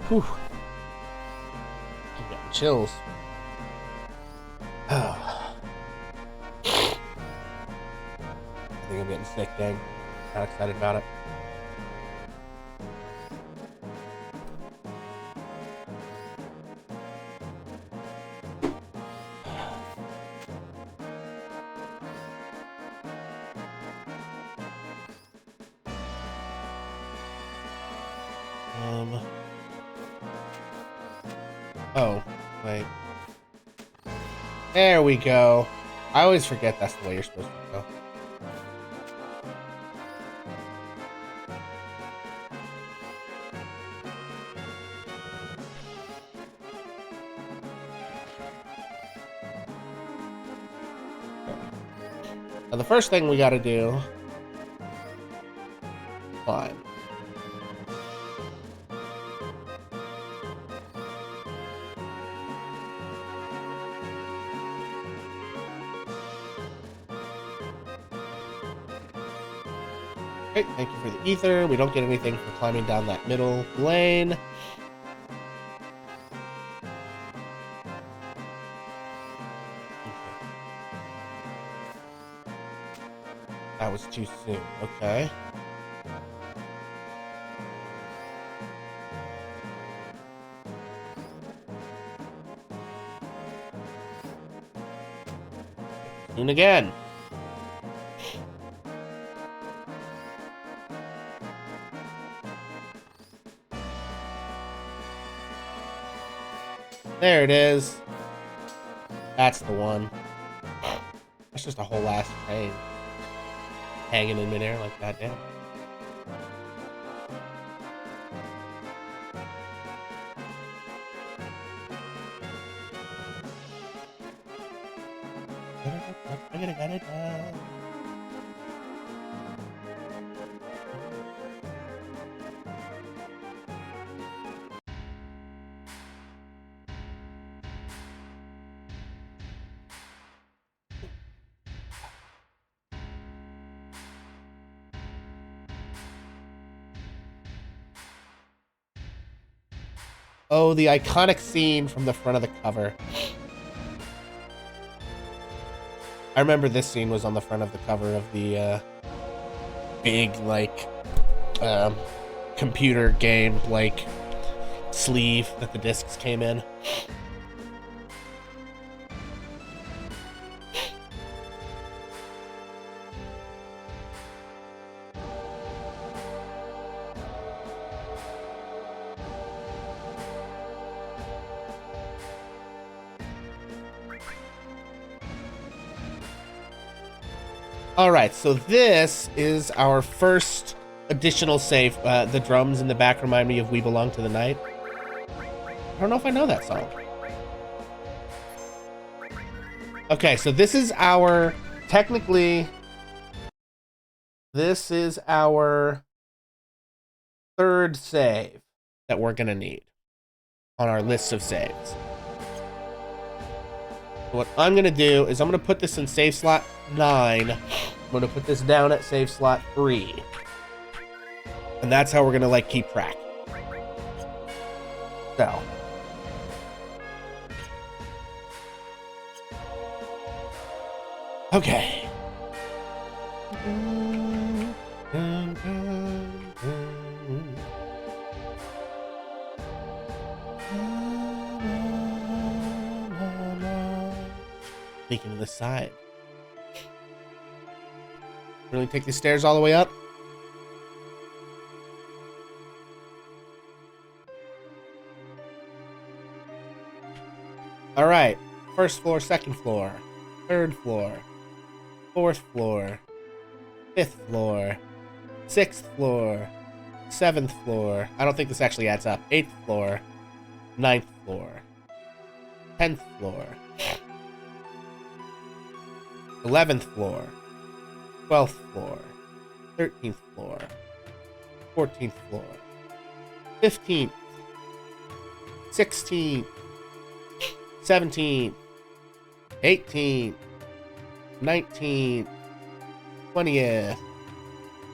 Whew. I'm getting chills. Oh. I think I'm getting sick, gang. Not excited about it. Oh, wait. There we go. I always forget that's the way you're supposed to go. Now the first thing we gotta do... Climb. Okay, thank you for the ether. We don't get anything for climbing down that middle lane. That was too soon. Okay. Soon again. There it is. That's the one. That's just a whole ass train. Hanging in midair like that, damn. Oh, the iconic scene from the front of the cover. I remember this scene was on the front of the cover of the big, like, computer game, like, sleeve that the discs came in. Alright, so this is our first additional save. The drums in the back remind me of We Belong to the Night. I don't know if I know that song. Okay, so this is our, technically, this is our third save that we're going to need on our list of saves. What I'm going to do is I'm going to put this in save slot 9. I'm going to put this down at save slot 3. And that's how we're going to, like, keep track. So. Okay. Sneaking to the side. Really take the stairs all the way up? Alright. First floor, second floor, third floor, fourth floor, fifth floor, sixth floor, seventh floor. I don't think this actually adds up. Eighth floor, ninth floor, 10th floor, 11th floor, 12th floor, 13th floor, 14th floor, 15th, 16th, 17th, 18th, 19th, 20th,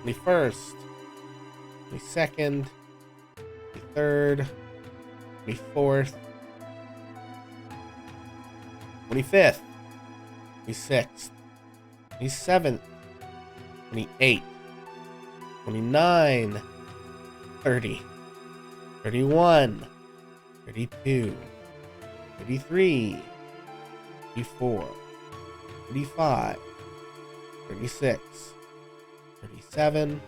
21st, 22nd, 23rd, 24th, 25th, 26th, 27th, 28th, 29, 30, 31, 32, 33, 34, 35, 36, 37,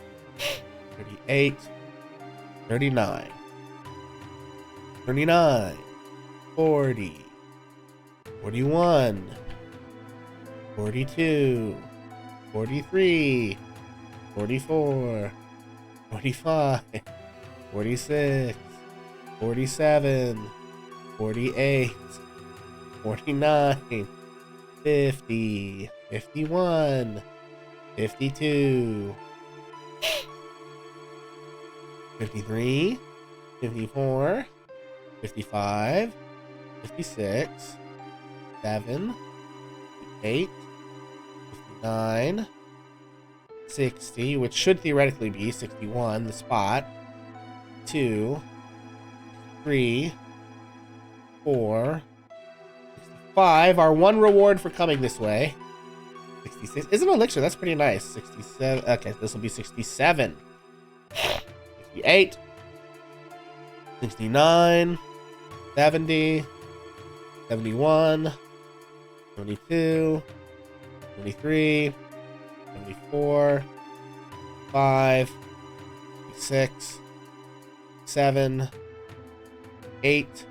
38, 39, 39, 40, 41, 42, 43, 44, 45, 46, 47, 48, 49, 50, 51, 52, 53, 54, 55, 56, 7, 8, 59, 60, which should theoretically be 61, the spot, 2, 3, 4, 65, our one reward for coming this way. 66 is an elixir, that's pretty nice. 67, okay, this will be 67, 68, 69, 70, 71, 72, 73, 74, 5, 6, 7, 8,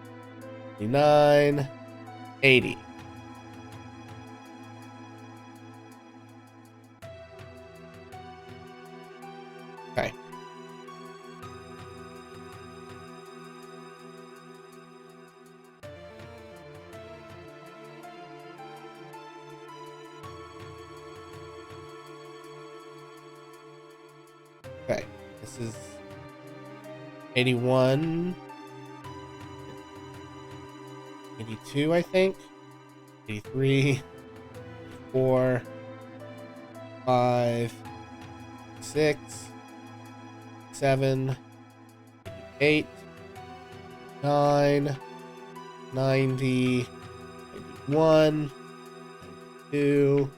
9, 80. Okay. Okay, this is 81, 82, I think, 83, 4, 5, 6, 7, 8, 9, 90, 91, 92,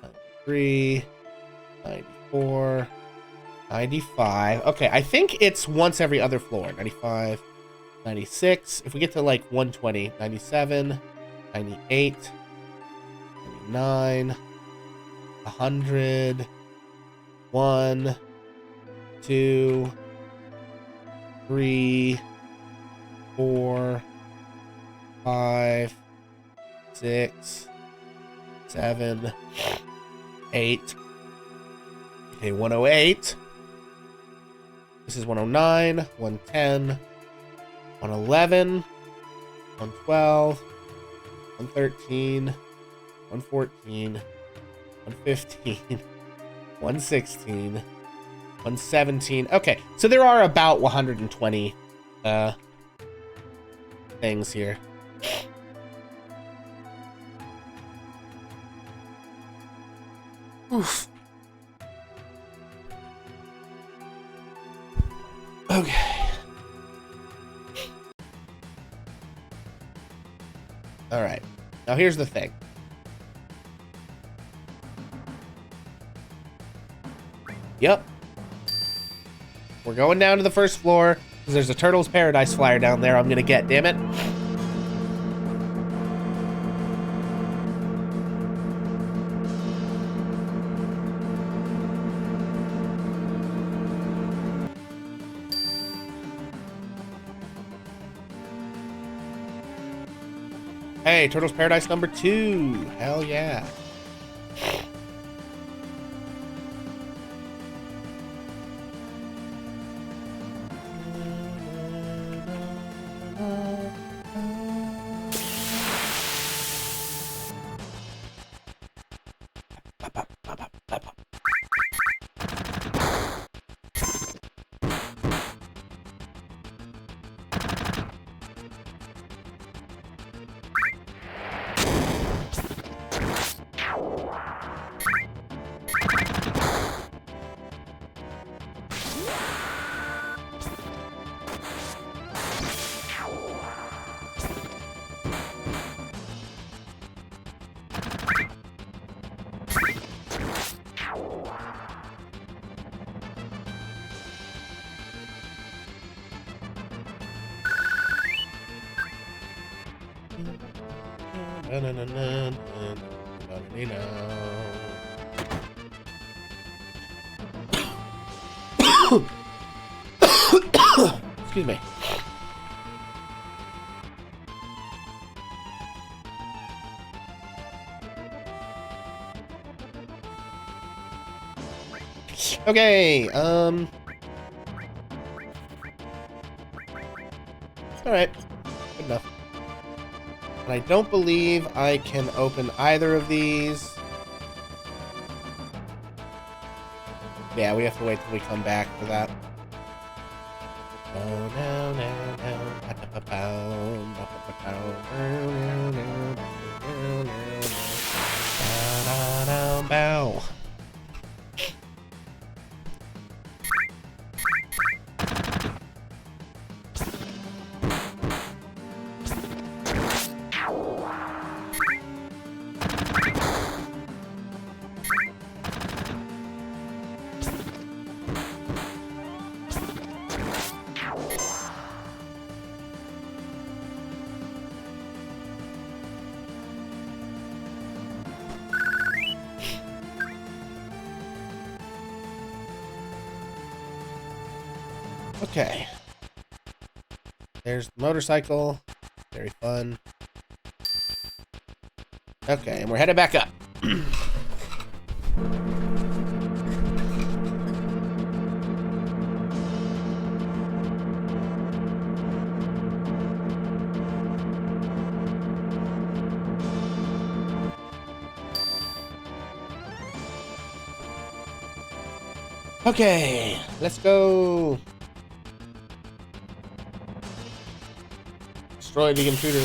93, 94, 95. Okay, I think it's once every other floor. 95, 96. If we get to like 120, 97, 98, 99, 100, 1, 2, 3, 4, 5, 6, 7, 8. Okay, 108. This is 109, 110, 111, 112, 113, 114, 115, 116, 117. Okay, so there are about 120 things here. Oof. Okay. All right. Now here's the thing. Yep. We're going down to the first floor because there's a Turtle's Paradise flyer down there I'm gonna get, damn it. Hey, Turtle's Paradise number 2. Hell yeah. Excuse me. Okay, all right, good enough. And I don't believe I can open either of these. Yeah, we have to wait till we come back for that. Oh, no, no, no. Bow. Okay. There's the motorcycle. Very fun. Okay, and we're headed back up. Okay, let's go. Destroy the intruder.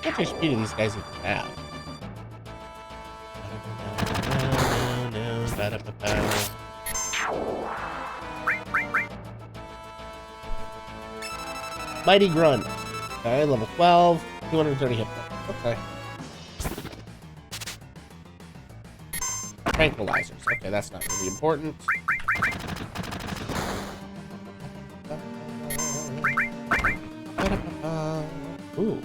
How much HP do these guys even have? Mighty Grunt. Okay, level 12, 230 hit points. Okay. Tranquilizers. Okay, that's not really important. Ooh.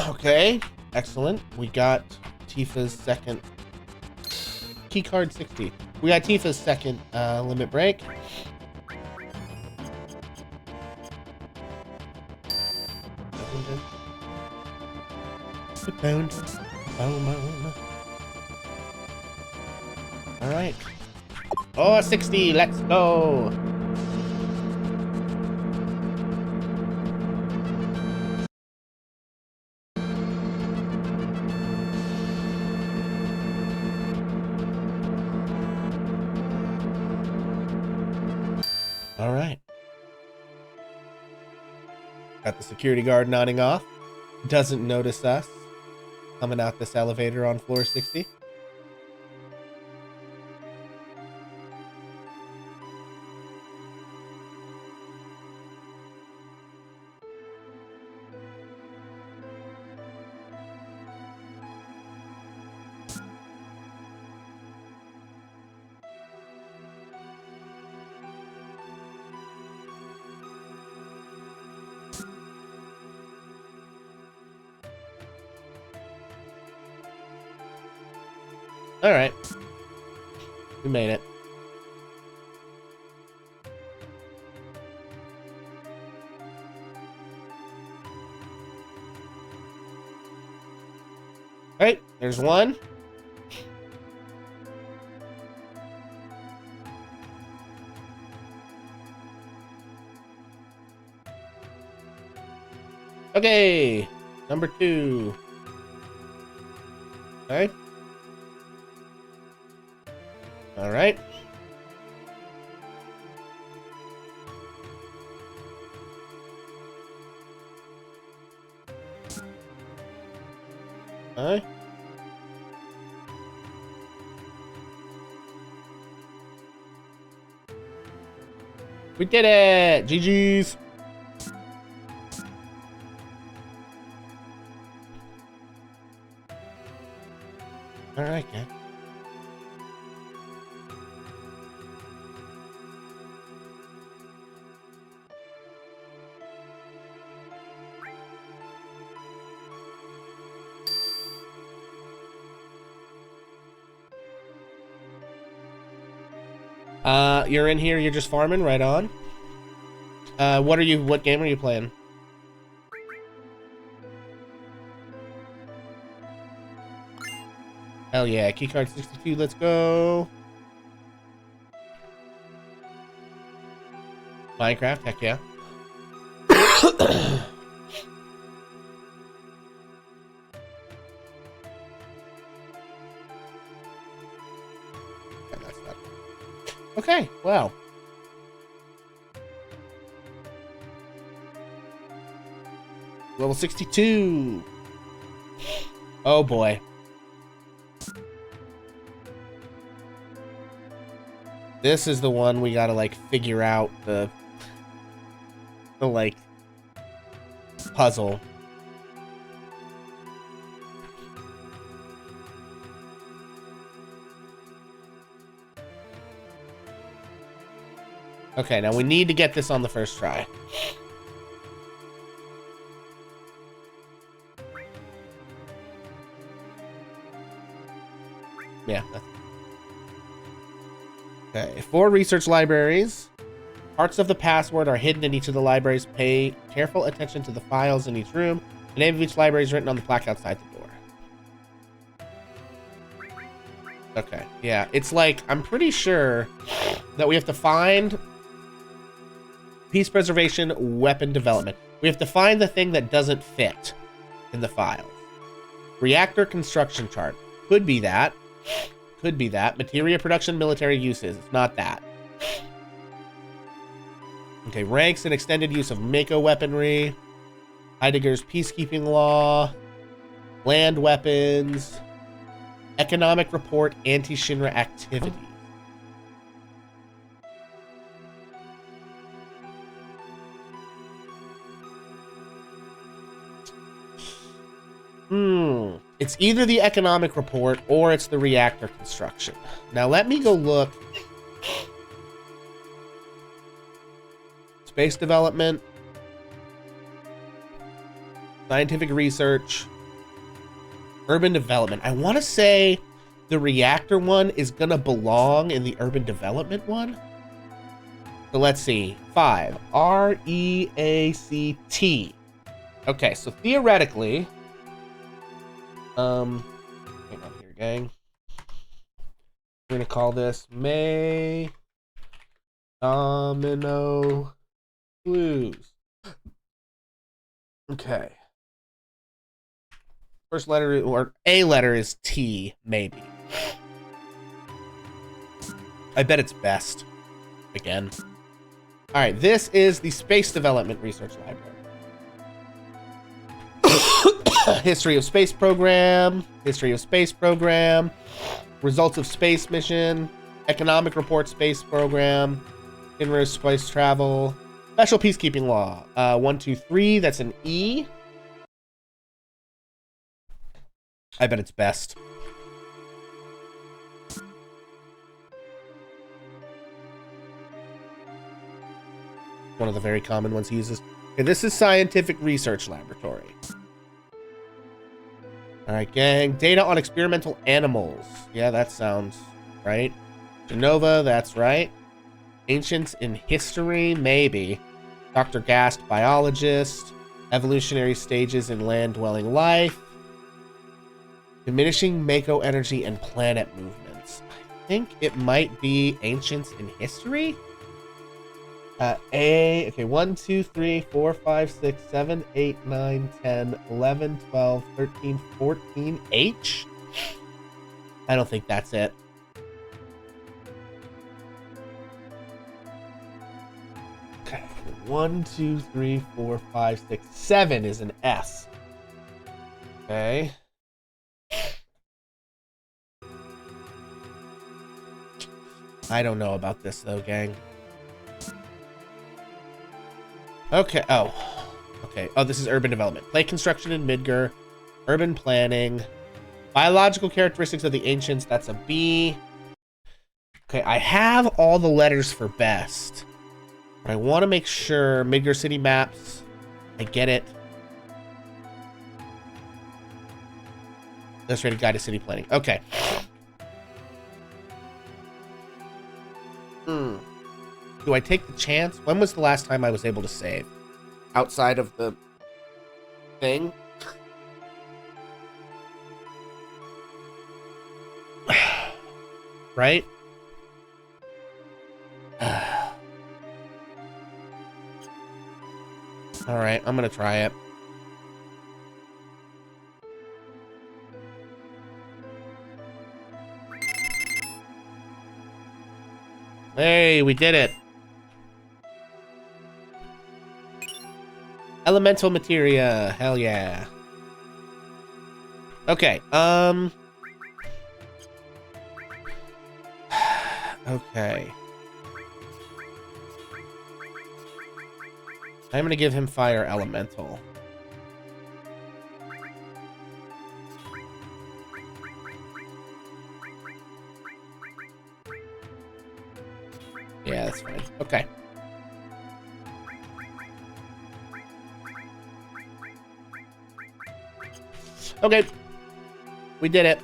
Okay, excellent. We got Tifa's second keycard 60. We got Tifa's second limit break. All right. Oh, 60. Let's go. All right. Got the security guard nodding off. Doesn't notice us coming out this elevator on floor 60. All right. We made it. All right, there's one. Okay, number 2. Okay. All right. Okay. We did it! GG's! Alright, gang. You're in here, you're just farming, right on. What game are you playing? Hell yeah, keycard 62, let's go. Minecraft, heck yeah. Okay, wow. Level 62. Oh boy. This is the one we gotta like figure out the like puzzle. Okay, now we need to get this on the first try. Yeah. Okay, 4 research libraries. Parts of the password are hidden in each of the libraries. Pay careful attention to the files in each room. The name of each library is written on the plaque outside the door. Okay, yeah, it's like, I'm pretty sure that we have to find piece preservation, weapon development. We have to find the thing that doesn't fit in the files. Reactor construction chart. Could be that. Could be that. Materia production, military uses. It's not that. Okay, ranks and extended use of Mako weaponry. Heidegger's peacekeeping law. Land weapons. Economic report, anti-Shinra activity. It's either the economic report or it's the reactor construction. Now let me go look. Space development. Scientific research. Urban development. I want to say the reactor one is going to belong in the urban development one. So let's see. 5. R-E-A-C-T. Okay, so theoretically... hang on here, gang. We're gonna call this May Domino Blues. Okay. First letter, or a letter, is T, maybe. I bet it's best. Again. Alright, this is the Space Development Research Library. History of Space Program. History of Space Program. Results of Space Mission. Economic Report Space Program. Inverse Space Travel. Special Peacekeeping Law. 1, 2, 3. That's an E. I bet it's best. One of the very common ones he uses. Okay, this is Scientific Research Laboratory. Alright, gang. Data on experimental animals. Yeah, that sounds right. Genova, that's right. Ancients in history, maybe. Dr. Gast, biologist. Evolutionary stages in land-dwelling life. Diminishing Mako energy and planet movements. I think it might be Ancients in history? Okay, 1, 2, 3, 4, 5, 6, 7, 8, 9, 10, 11, 12, 13, 14, H? I don't think that's it. Okay, 1, 2, 3, 4, 5, 6, 7 is an S. Okay. I don't know about this though, gang. Okay. Oh. Okay. Oh, this is urban development. Play construction in Midgar. Urban planning. Biological characteristics of the ancients. That's a B. Okay, I have all the letters for best. But I want to make sure Midgar City maps. I get it. Illustrated Guide to City Planning. Okay. Do I take the chance? When was the last time I was able to save? Outside of the thing? Right? Alright, I'm gonna try it. Hey, we did it. Elemental materia. Hell yeah. Okay, okay. I'm gonna give him fire elemental. Yeah, that's fine. Okay. Okay. We did it.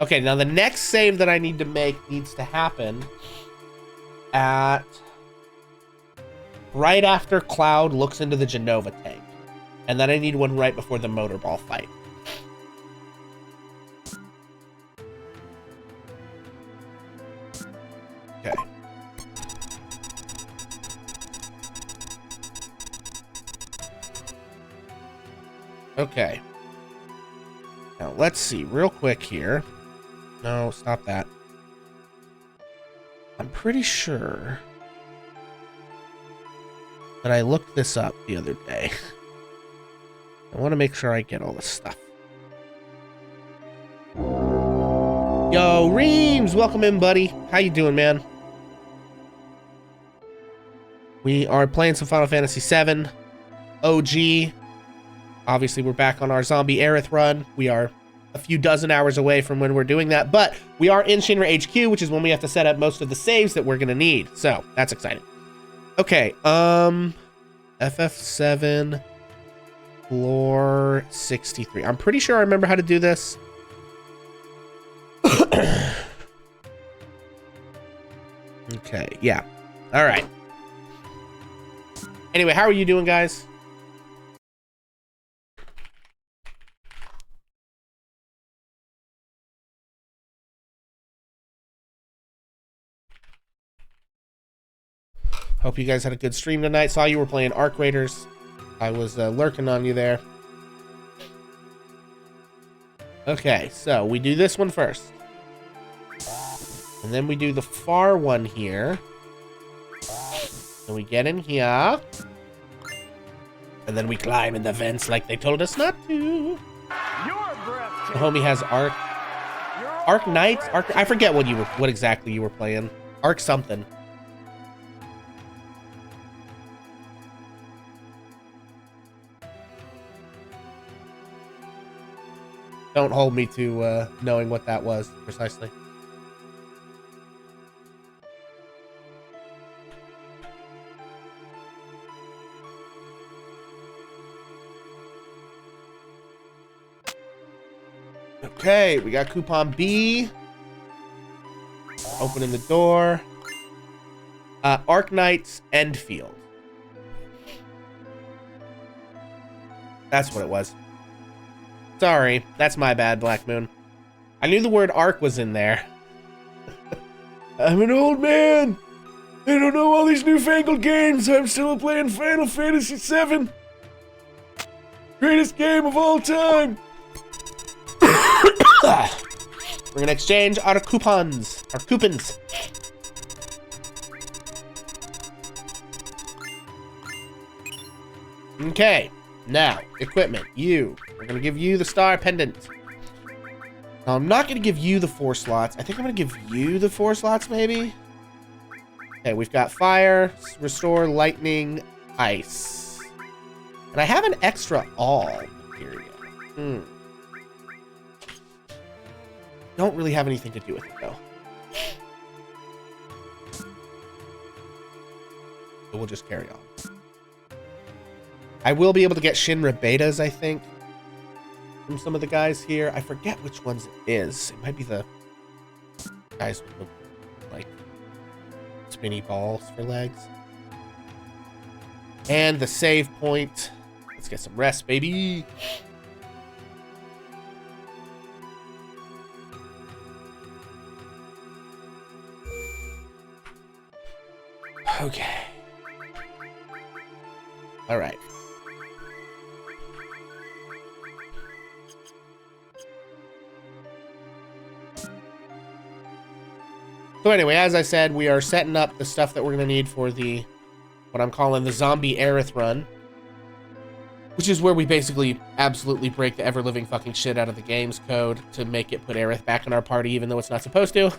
Okay, now the next save that I need to make needs to happen at right after Cloud looks into the Genova tank. And then I need one right before the motorball fight. Okay. Okay. Now, let's see real quick here. No, stop that. I'm pretty sure that I looked this up the other day. I want to make sure I get all this stuff. Yo, Reams! Welcome in, buddy. How you doing, man? We are playing some Final Fantasy VII. OG. Obviously, we're back on our zombie Aerith run. We are a few dozen hours away from when we're doing that, but we are in Shinra HQ, which is when we have to set up most of the saves that we're going to need. So, that's exciting. Okay, FF7... Floor 63. I'm pretty sure I remember how to do this. Okay, yeah. All right. Anyway, how are you doing, guys? Hope you guys had a good stream tonight. Saw you were playing Arc Raiders. I was lurking on you there. Okay, so we do this one first. And then we do the far one here. And we get in here. And then we climb in the vents like they told us not to. The homie has Arc Knights? I forget what exactly you were playing. Arc something. Don't hold me to knowing what that was precisely. Okay, we got coupon B. Opening the door. Arc Knight's Endfield. That's what it was. Sorry, that's my bad, Black Moon. I knew the word arc was in there. I'm an old man. I don't know all these newfangled games. I'm still playing Final Fantasy VII. Greatest game of all time. We're gonna exchange our coupons. Our coupons. Okay. Now, equipment. You. We're going to give you the star pendant. Now, I'm not going to give you the 4 slots. I think I'm going to give you the 4 slots, maybe. Okay, we've got fire, restore, lightning, ice. And I have an extra all material. Don't really have anything to do with it, though. So we'll just carry on. I will be able to get Shinra betas, I think, from some of the guys here. I forget which ones it is. It might be the guys with the, like, spinny balls for legs. And the save point. Let's get some rest, baby. Okay. All right. So anyway, as I said, we are setting up the stuff that we're going to need for the, what I'm calling the zombie Aerith run. Which is where we basically absolutely break the ever-living fucking shit out of the game's code to make it put Aerith back in our party even though it's not supposed to.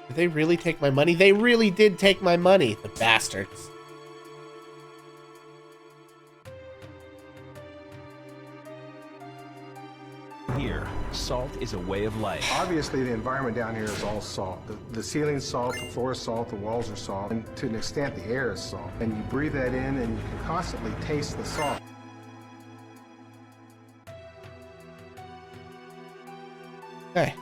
Did they really take my money? They really did take my money, the bastards. Here, salt is a way of life. Obviously, the environment down here is all salt. The ceiling's salt, the floor is salt, the walls are salt, and to an extent, the air is salt. And you breathe that in, and you can constantly taste the salt. Okay.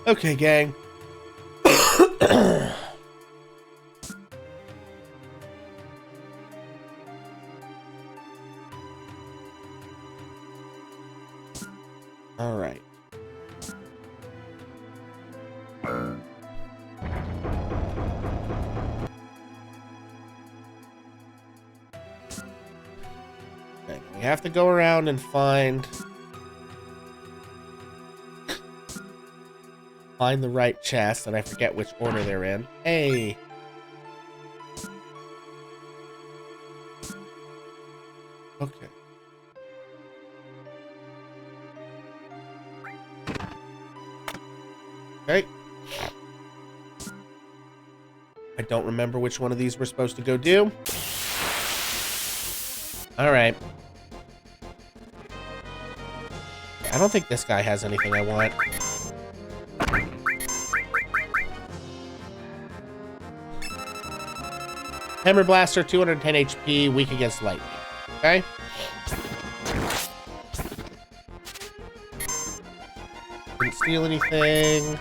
Okay, gang. All right. Okay, we have to go around and find the right chest, and I forget which order they're in. Hey. Okay. Okay. I don't remember which one of these we're supposed to go do. All right. I don't think this guy has anything I want. Hammer Blaster, 210 HP, weak against lightning. Okay. Didn't steal anything.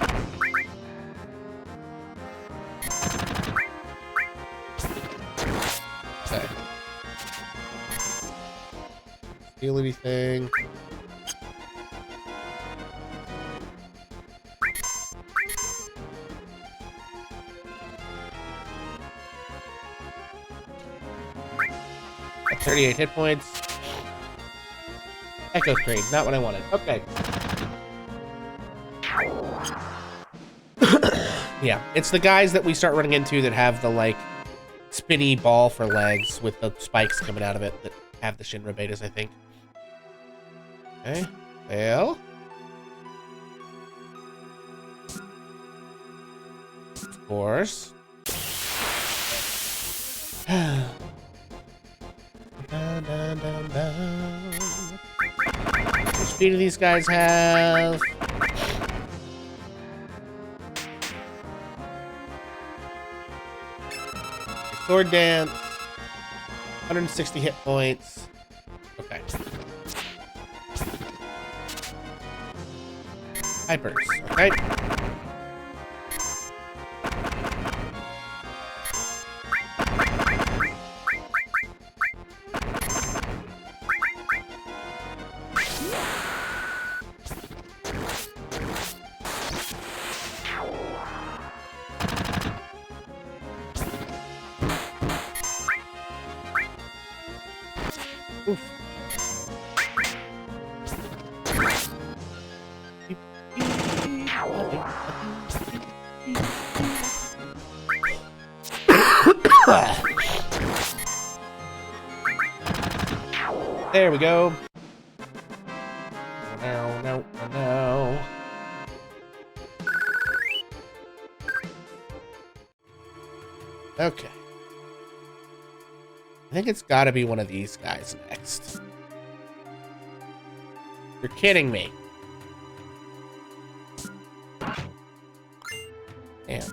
Okay. Steal anything. At 38 hit points. Echo Screen, not what I wanted. Okay. Yeah, it's the guys that we start running into that have the, like, spinny ball for legs with the spikes coming out of it that have the Shinra betas, I think. Okay. Well. Of course. What speed do these guys have? Sword Dance. 160 hit points. Okay. Hypers. Okay. Oof. There we go. No, no, no. Okay. I think it's got to be one of these guys next. You're kidding me. Damn.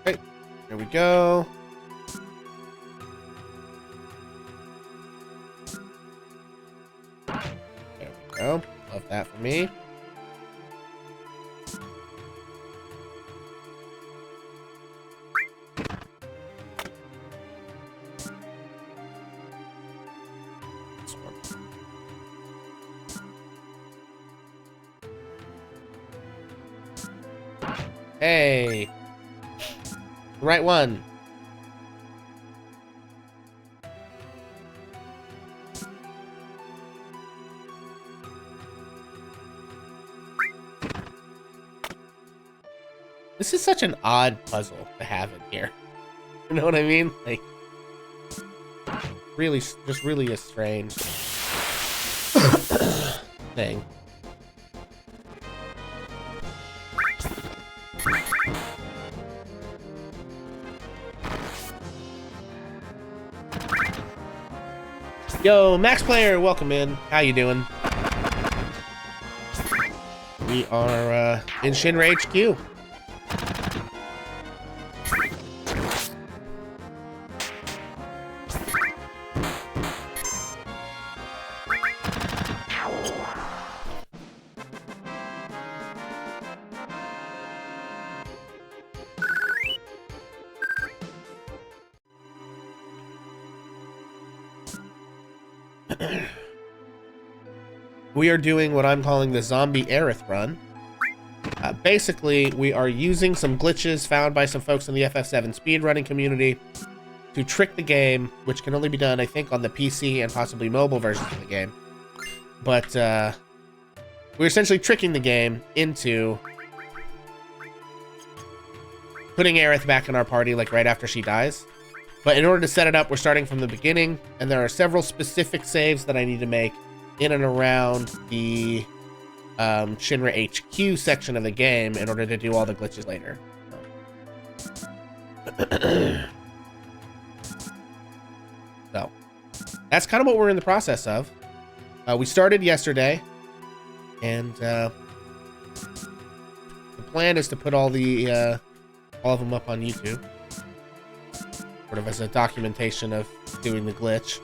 Okay, there we go. There we go. Love that for me. This one. Hey. The right one. This is such an odd puzzle to have in here. You know what I mean? Like, really, just really a strange thing. Yo, Max Player, welcome in. How you doing? We are in Shinra HQ. We are doing what I'm calling the zombie Aerith run. Basically, we are using some glitches found by some folks in the FF7 speedrunning community to trick the game, which can only be done, I think, on the PC and possibly mobile versions of the game. But we're essentially tricking the game into putting Aerith back in our party, like right after she dies. But in order to set it up, we're starting from the beginning, and there are several specific saves that I need to make in and around the Shinra HQ section of the game in order to do all the glitches later. So that's kind of what we're in the process of. We started yesterday, and the plan is to put all of them up on YouTube, sort of as a documentation of doing the glitch.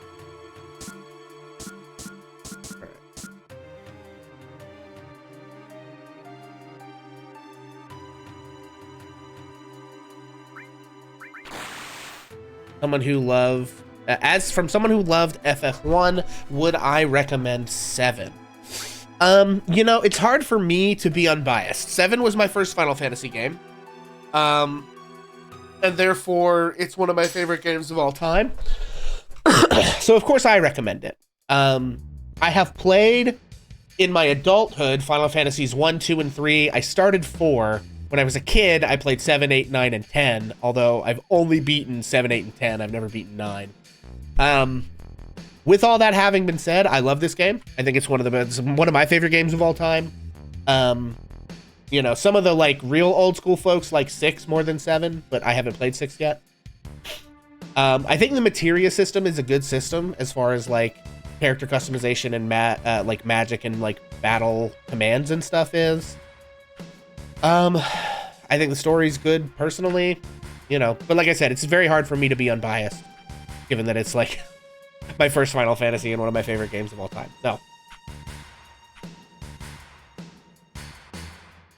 Someone who loved, someone who loved FF1, would I recommend 7? You know, it's hard for me to be unbiased. 7 was my first Final Fantasy game. And therefore, it's one of my favorite games of all time. So, of course, I recommend it. I have played, in my adulthood, Final Fantasies 1, 2, and 3. I started 4. When I was a kid, I played 7, 8, 9, and 10, although I've only beaten 7, 8, and 10. I've never beaten 9. With all that having been said, I love this game. I think it's one of my favorite games of all time. You know, some of the like real old school folks like 6 more than 7, but I haven't played 6 yet. I think the materia system is a good system as far as like character customization and like magic and like battle commands and stuff is. I think the story's good personally, you know, but like I said, it's very hard for me to be unbiased given that it's like my first Final Fantasy and one of my favorite games of all time. So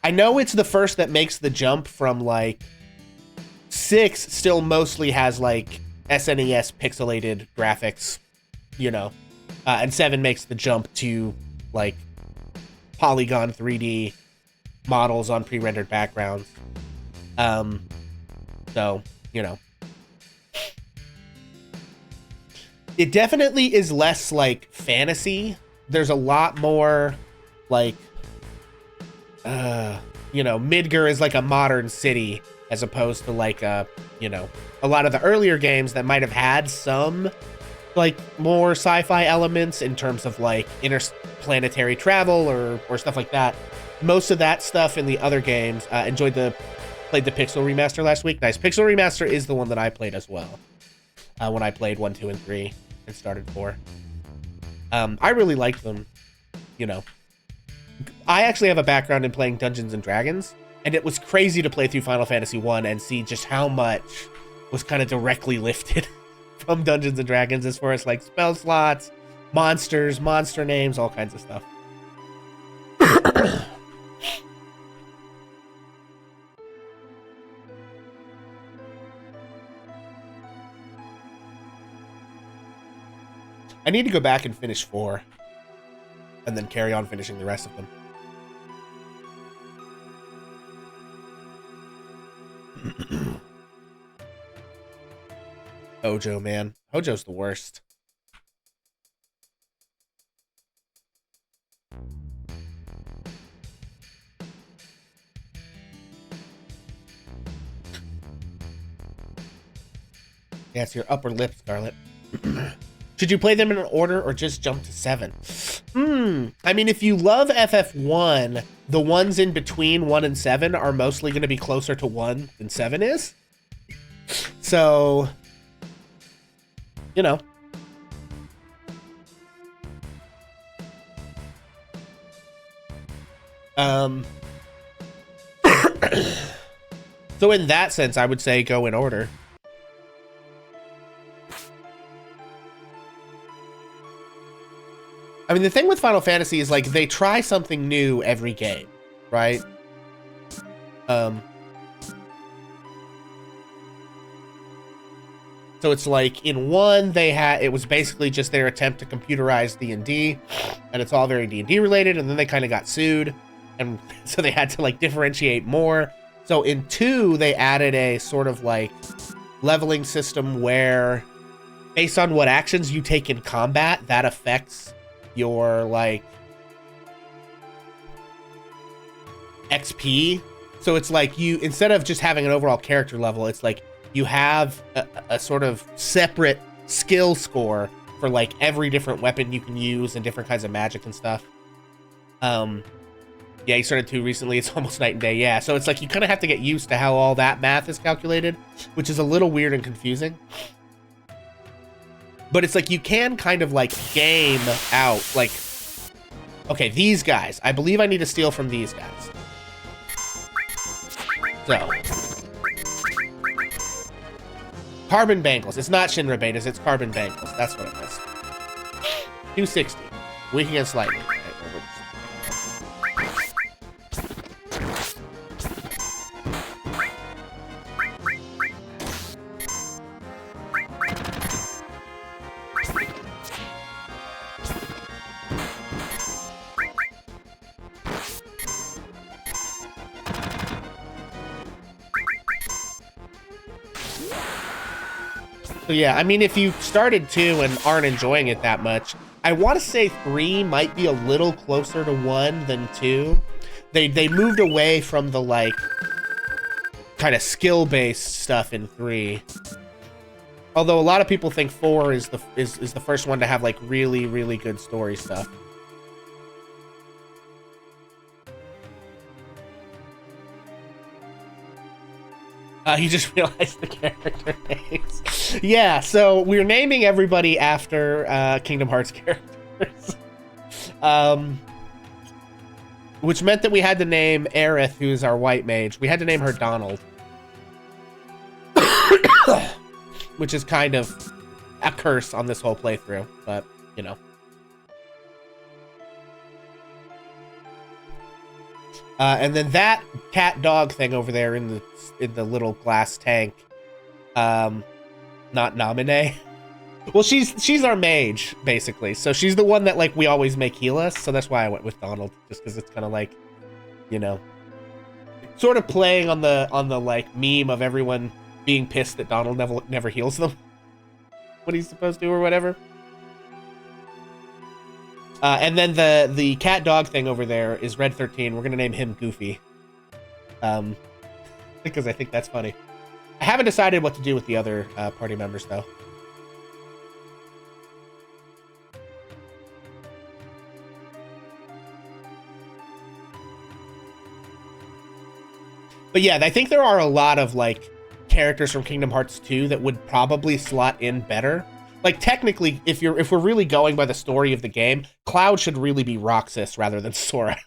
I know it's the first that makes the jump from like 6 still mostly has like SNES pixelated graphics, you know, and 7 makes the jump to like polygon 3D models on pre-rendered backgrounds. So, you know. It definitely is less, like, fantasy. There's a lot more, like, you know, Midgar is like a modern city as opposed to, like, you know, a lot of the earlier games that might have had some, like, more sci-fi elements in terms of, like, interplanetary travel or stuff like that. Most of that stuff in the other games, played the Pixel Remaster last week. Nice. Pixel Remaster is the one that I played as well. When I played 1, 2, and 3 and started 4. I really liked them, you know. I actually have a background in playing Dungeons and Dragons, and it was crazy to play through Final Fantasy 1 and see just how much was kind of directly lifted from Dungeons and Dragons as far as, like, spell slots, monsters, monster names, all kinds of stuff. I need to go back and finish 4 and then carry on finishing the rest of them. Hojo, man. Hojo's the worst. Yeah, it's your upper lip, Scarlet. Should you play them in an order or just jump to 7? I mean, if you love FF1, the ones in between 1 and 7 are mostly going to be closer to 1 than 7 is. So, you know. So in that sense, I would say go in order. I mean, the thing with Final Fantasy is, like, they try something new every game, right? So it's like, in 1, it was basically just their attempt to computerize D&D, and it's all very D&D related, and then they kind of got sued, and so they had to, like, differentiate more. So in 2, they added a sort of, like, leveling system where, based on what actions you take in combat, that affects your, like, XP. So it's like you, instead of just having an overall character level, it's like you have a sort of separate skill score for, like, every different weapon you can use and different kinds of magic and stuff. Yeah, you started 2 recently. It's almost night and day. Yeah, so it's like you kind of have to get used to how all that math is calculated, which is a little weird and confusing. But it's like you can kind of, like, game out, like, okay, these guys. I believe I need to steal from these guys. So. Carbon Bangles. It's not Shinra Betas, it's Carbon Bangles. That's what it is. 260. Weak against lightning. Right, so yeah, I mean, if you started 2 and aren't enjoying it that much, I want to say 3 might be a little closer to 1 than 2. They moved away from the, like, kind of skill-based stuff in 3. Although a lot of people think 4 is the first one to have, like, really, really good story stuff. You just realized the character names. Yeah, so we're naming everybody after Kingdom Hearts characters. Which meant that we had to name Aerith, who's our white mage. We had to name her Donald. Which is kind of a curse on this whole playthrough, but, you know. And then that cat dog thing over there in the little glass tank, not Naminé. Well, she's our mage basically, so she's the one that, like, we always make heal us. So that's why I went with Donald, just because it's kind of like, you know, sort of playing on the like meme of everyone being pissed that Donald never heals them when he's supposed to or whatever. And then the cat dog thing over there is Red 13. We're gonna name him Goofy, because I think that's funny. I haven't decided what to do with the other party members though. But yeah, I think there are a lot of like characters from Kingdom Hearts 2 that would probably slot in better. Like technically, if we're really going by the story of the game, Cloud should really be Roxas rather than Sora.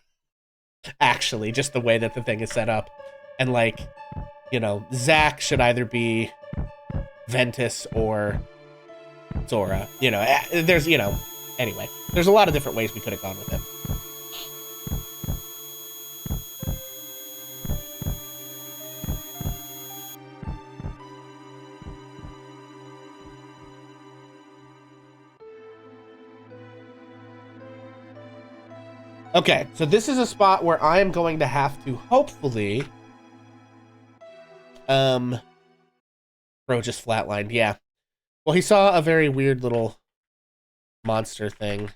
Actually, just the way that the thing is set up. And like, you know, Zack should either be Ventus or Sora. You know, there's, you know, anyway, there's a lot of different ways we could have gone with him. Okay, so this is a spot where I am going to have to hopefully... Bro just flatlined, yeah. Well, he saw a very weird little monster thing.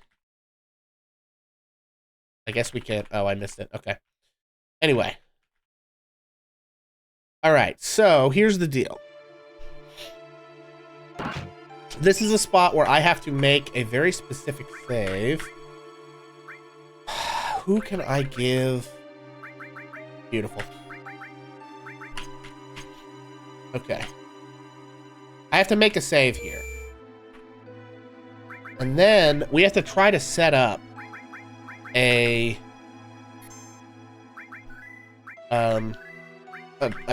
I guess we can't... Oh, I missed it. Okay. Anyway. Alright, so here's the deal. This is a spot where I have to make a very specific save. Who can I give? Beautiful. Okay. I have to make a save here. And then we have to try to set up a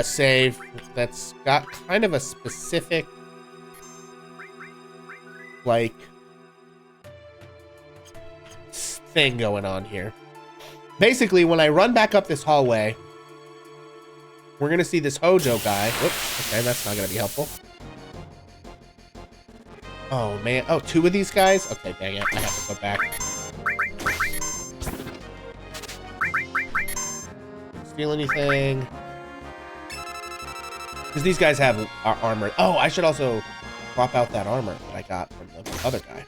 save that's got kind of a specific like thing going on here. Basically, when I run back up this hallway, we're going to see this Hojo guy. Whoops. Okay, that's not going to be helpful. Oh, man. Oh, two of these guys? Okay, dang it. I have to go back. Steal anything? Because these guys have armor. Oh, I should also swap out that armor that I got from the other guy.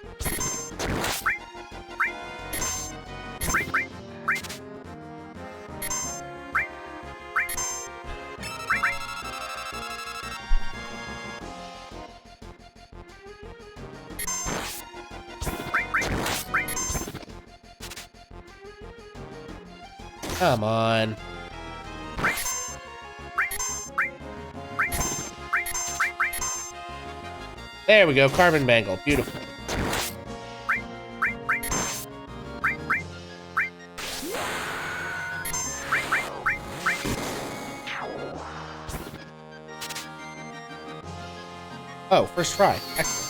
Come on. There we go, carbon bangle. Beautiful. Oh, first try. Excellent.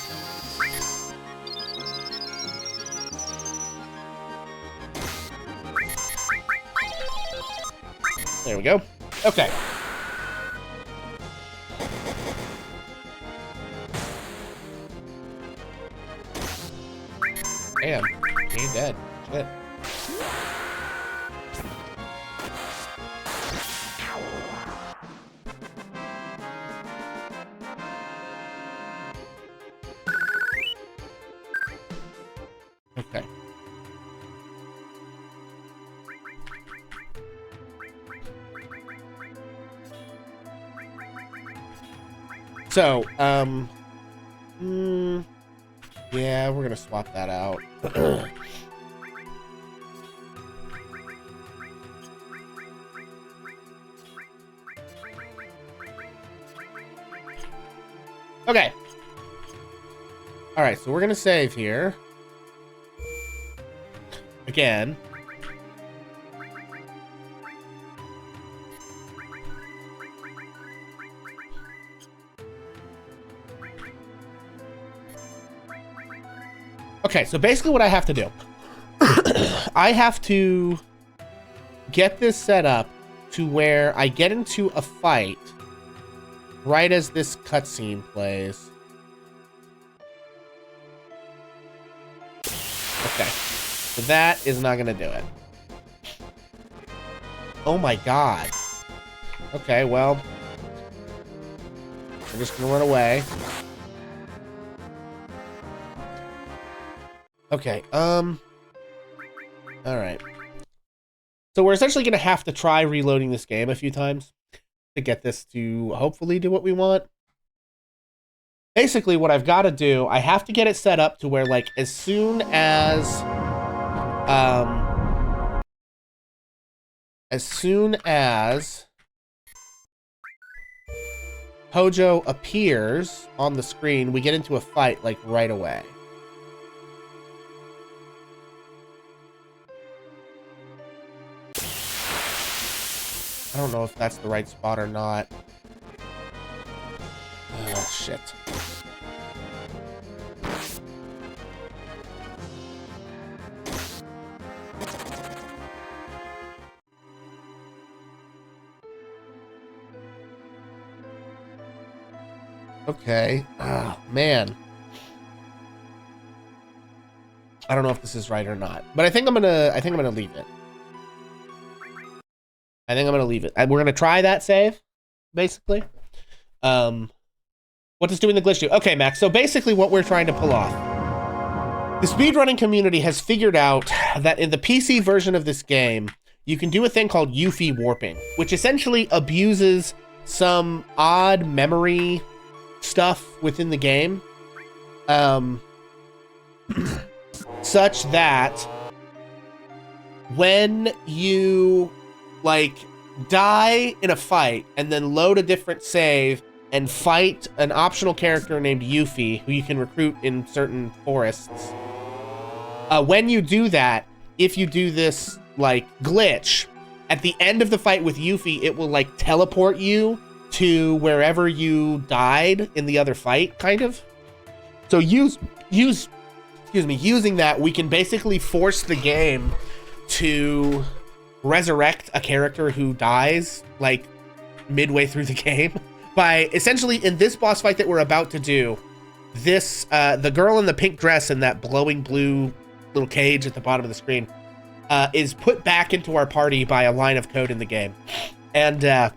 There we go. Okay. Damn. He ain't dead. Shit. Okay. So, yeah, we're gonna swap that out. Okay. All right, so we're gonna save here. Again. Okay, so basically what I have to do, I have to get this set up to where I get into a fight right as this cutscene plays. Okay, so that is not gonna do it. Oh my god. Okay, well, we're just gonna run away. Okay, all right. So we're essentially gonna have to try reloading this game a few times to get this to hopefully do what we want. Basically, what I've got to do, I have to get it set up to where, like, as soon as Hojo appears on the screen, we get into a fight, like, right away. I don't know if that's the right spot or not. Oh, shit. Okay. Oh, man. I don't know if this is right or not, but I think I'm gonna leave it. I think I'm gonna leave it. We're gonna try that save, basically. What does doing the glitch do? Okay, Max. So basically, what we're trying to pull off. The speedrunning community has figured out that in the PC version of this game, you can do a thing called Yuffie warping, which essentially abuses some odd memory stuff within the game, such that when you like die in a fight and then load a different save and fight an optional character named Yuffie, who you can recruit in certain forests, when you do that, if you do this like glitch at the end of the fight with Yuffie, it will like teleport you to wherever you died in the other fight, kind of. So using that, we can basically force the game to resurrect a character who dies like midway through the game by essentially, in this boss fight that we're about to do, this the girl in the pink dress and that glowing blue little cage at the bottom of the screen is put back into our party by a line of code in the game. And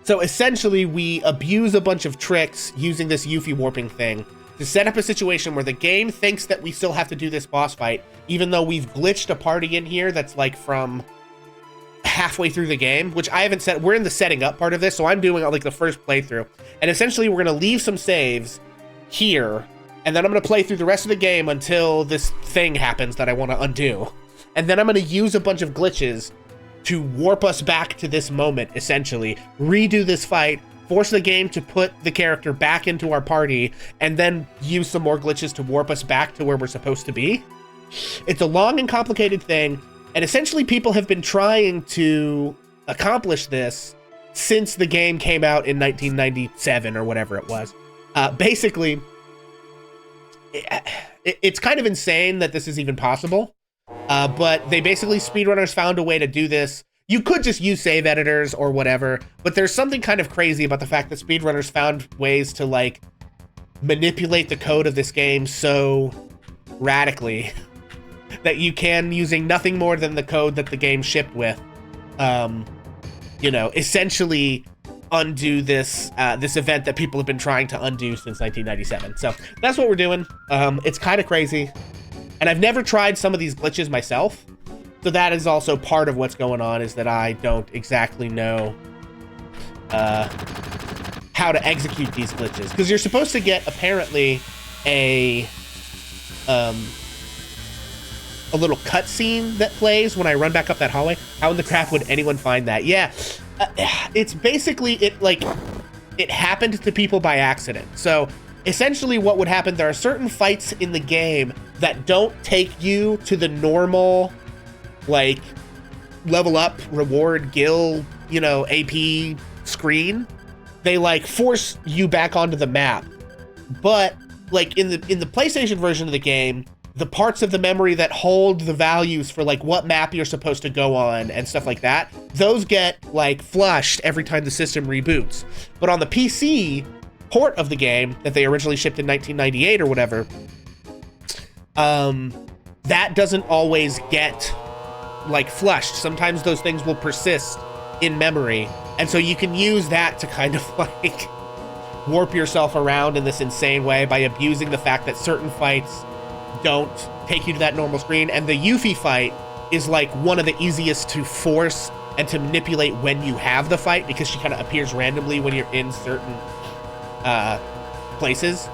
so essentially, we abuse a bunch of tricks using this Yuffie warping thing to set up a situation where the game thinks that we still have to do this boss fight, even though we've glitched a party in here that's like from halfway through the game, which I haven't set. We're in the setting up part of this, so I'm doing like the first playthrough. And essentially, we're going to leave some saves here, and then I'm going to play through the rest of the game until this thing happens that I want to undo. And then I'm going to use a bunch of glitches to warp us back to this moment, essentially. Redo this fight, force the game to put the character back into our party, and then use some more glitches to warp us back to where we're supposed to be. It's a long and complicated thing, and essentially people have been trying to accomplish this since the game came out in 1997 or whatever it was. Basically, it's kind of insane that this is even possible. But they basically, speedrunners found a way to do this. You could just use save editors or whatever, but there's something kind of crazy about the fact that speedrunners found ways to like manipulate the code of this game so radically that you can, using nothing more than the code that the game shipped with, you know, essentially undo this this event that people have been trying to undo since 1997. So that's what we're doing. It's kind of crazy. And I've never tried some of these glitches myself. So that is also part of what's going on, is that I don't exactly know how to execute these glitches. Because you're supposed to get, apparently, a little cutscene that plays when I run back up that hallway. How in the crap would anyone find that? Yeah, it's basically, it happened to people by accident. So essentially what would happen, there are certain fights in the game that don't take you to the normal, like, level up, reward, gil, you know, AP screen. They, like, force you back onto the map. But, like, in the PlayStation version of the game, the parts of the memory that hold the values for, like, what map you're supposed to go on and stuff like that, those get, like, flushed every time the system reboots. But on the PC port of the game that they originally shipped in 1998 or whatever, that doesn't always get like flushed. Sometimes those things will persist in memory. And so you can use that to kind of like warp yourself around in this insane way by abusing the fact that certain fights don't take you to that normal screen. And the Yuffie fight is like one of the easiest to force and to manipulate when you have the fight, because she kind of appears randomly when you're in certain places.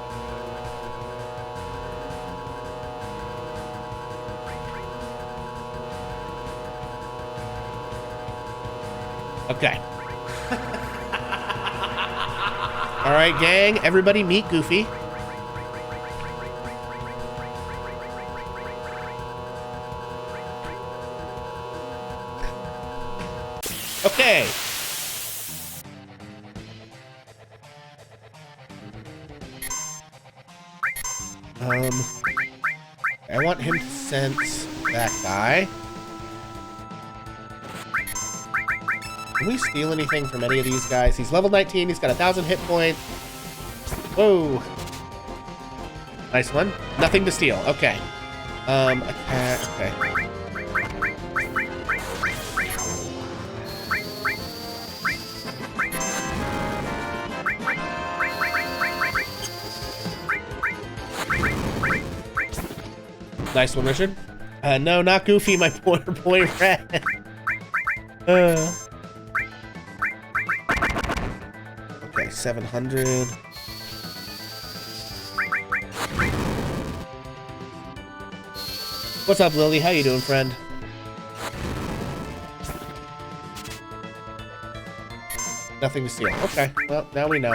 Okay. All right, gang, everybody meet Goofy. Okay. I want him to sense that guy. Can we steal anything from any of these guys? He's level 19, he's got 1,000 hit points. Whoa. Nice one. Nothing to steal. Okay. Attack. Okay. Nice one, Richard. No, not Goofy, my poor boyfriend. Okay, 700. What's up, Lily? How you doing, friend? Nothing to steal. Okay, well, now we know.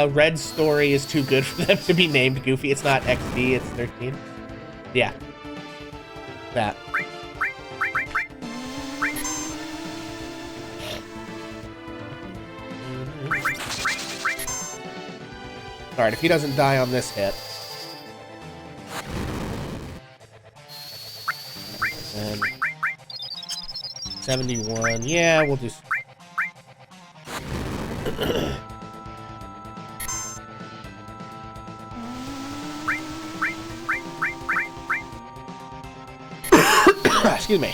Red's story is too good for them to be named Goofy. It's not XD, it's 13. Yeah. That. Alright, if he doesn't die on this hit. And 71. Yeah, we'll just... Excuse me.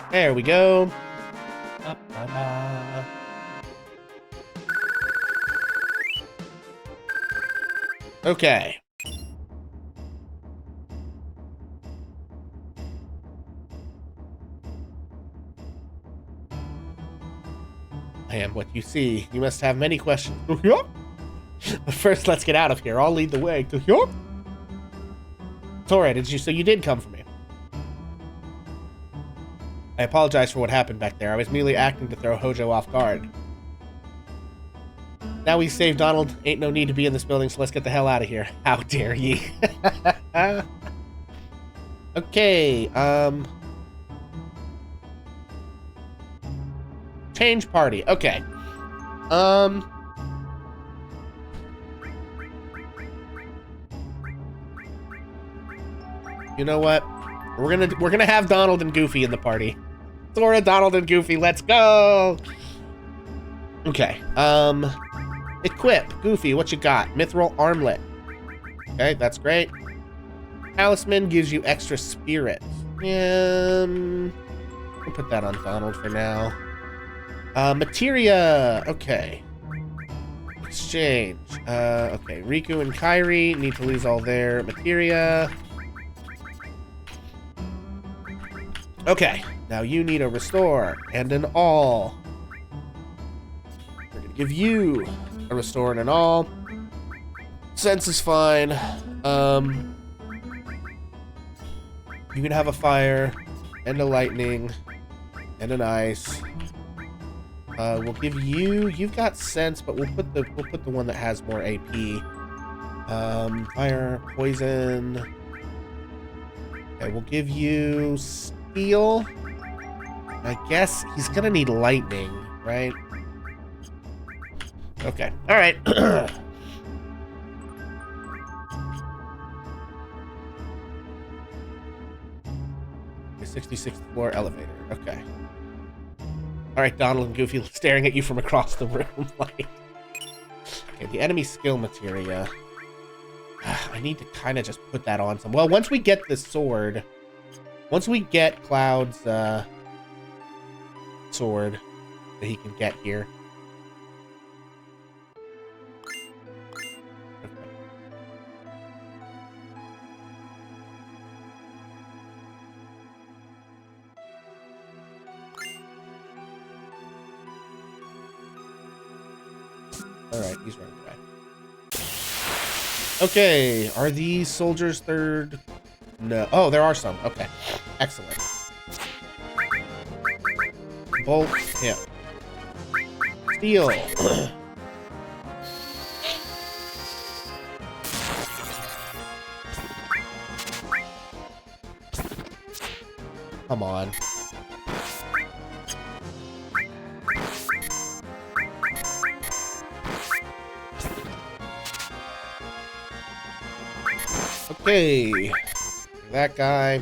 There we go. Okay. I am what you see. You must have many questions. But first, let's get out of here. I'll lead the way. Tora, so you did come for me. I apologize for what happened back there. I was merely acting to throw Hojo off guard. Now we saved Donald. Ain't no need to be in this building, so let's get the hell out of here. How dare ye? Okay, change party. Okay. You know what? We're gonna have Donald and Goofy in the party. Sora, Donald, and Goofy, let's go! Okay, equip. Goofy, what you got? Mithril armlet. Okay, that's great. Talisman gives you extra spirits. We'll put that on Donald for now. Materia. Okay. Exchange. Okay, Riku and Kairi need to lose all their materia. Okay, now you need a restore and an all. We're gonna give you a restore and an all. Sense is fine. You can have a fire and a lightning and an ice. We'll give you've got sense, but we'll put the one that has more AP. Fire, poison. Okay, we'll give you steel. I guess he's gonna need lightning, right? Okay. All right. the 66th floor elevator. Okay. All right, Donald and Goofy staring at you from across the room. Like, okay, the enemy skill materia. I need to kind of just put that on some. Well, once we get the sword, once we get Cloud's sword that he can get here. Alright, he's running away. Okay, are these soldiers third? No. Oh, there are some. Okay. Excellent. Bolt, hit. Steel. Come on. Okay, that guy.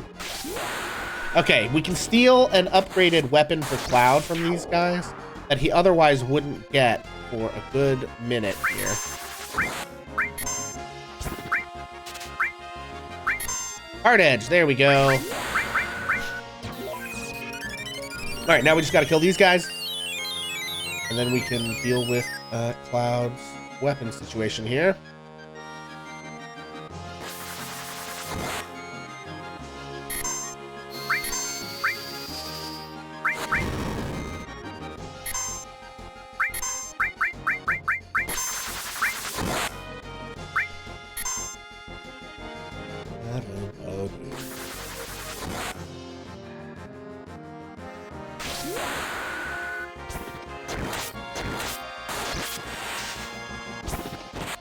Okay, we can steal an upgraded weapon for Cloud from these guys that he otherwise wouldn't get for a good minute here. Hard edge, there we go. Alright, now we just gotta kill these guys. And then we can deal with Cloud's weapon situation here.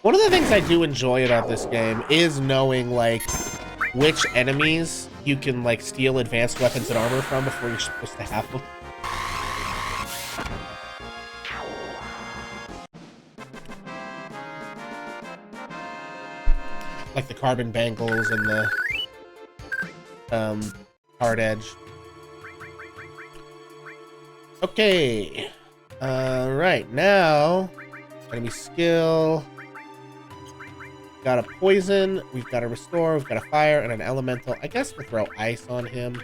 One of the things I do enjoy about this game is knowing, like, which enemies you can, like, steal advanced weapons and armor from before you're supposed to have them. Like the carbon bangles and the hard edge. Okay. Right, now enemy skill. Got a poison, we've got a restore, we've got a fire, and an elemental. I guess we'll throw ice on him.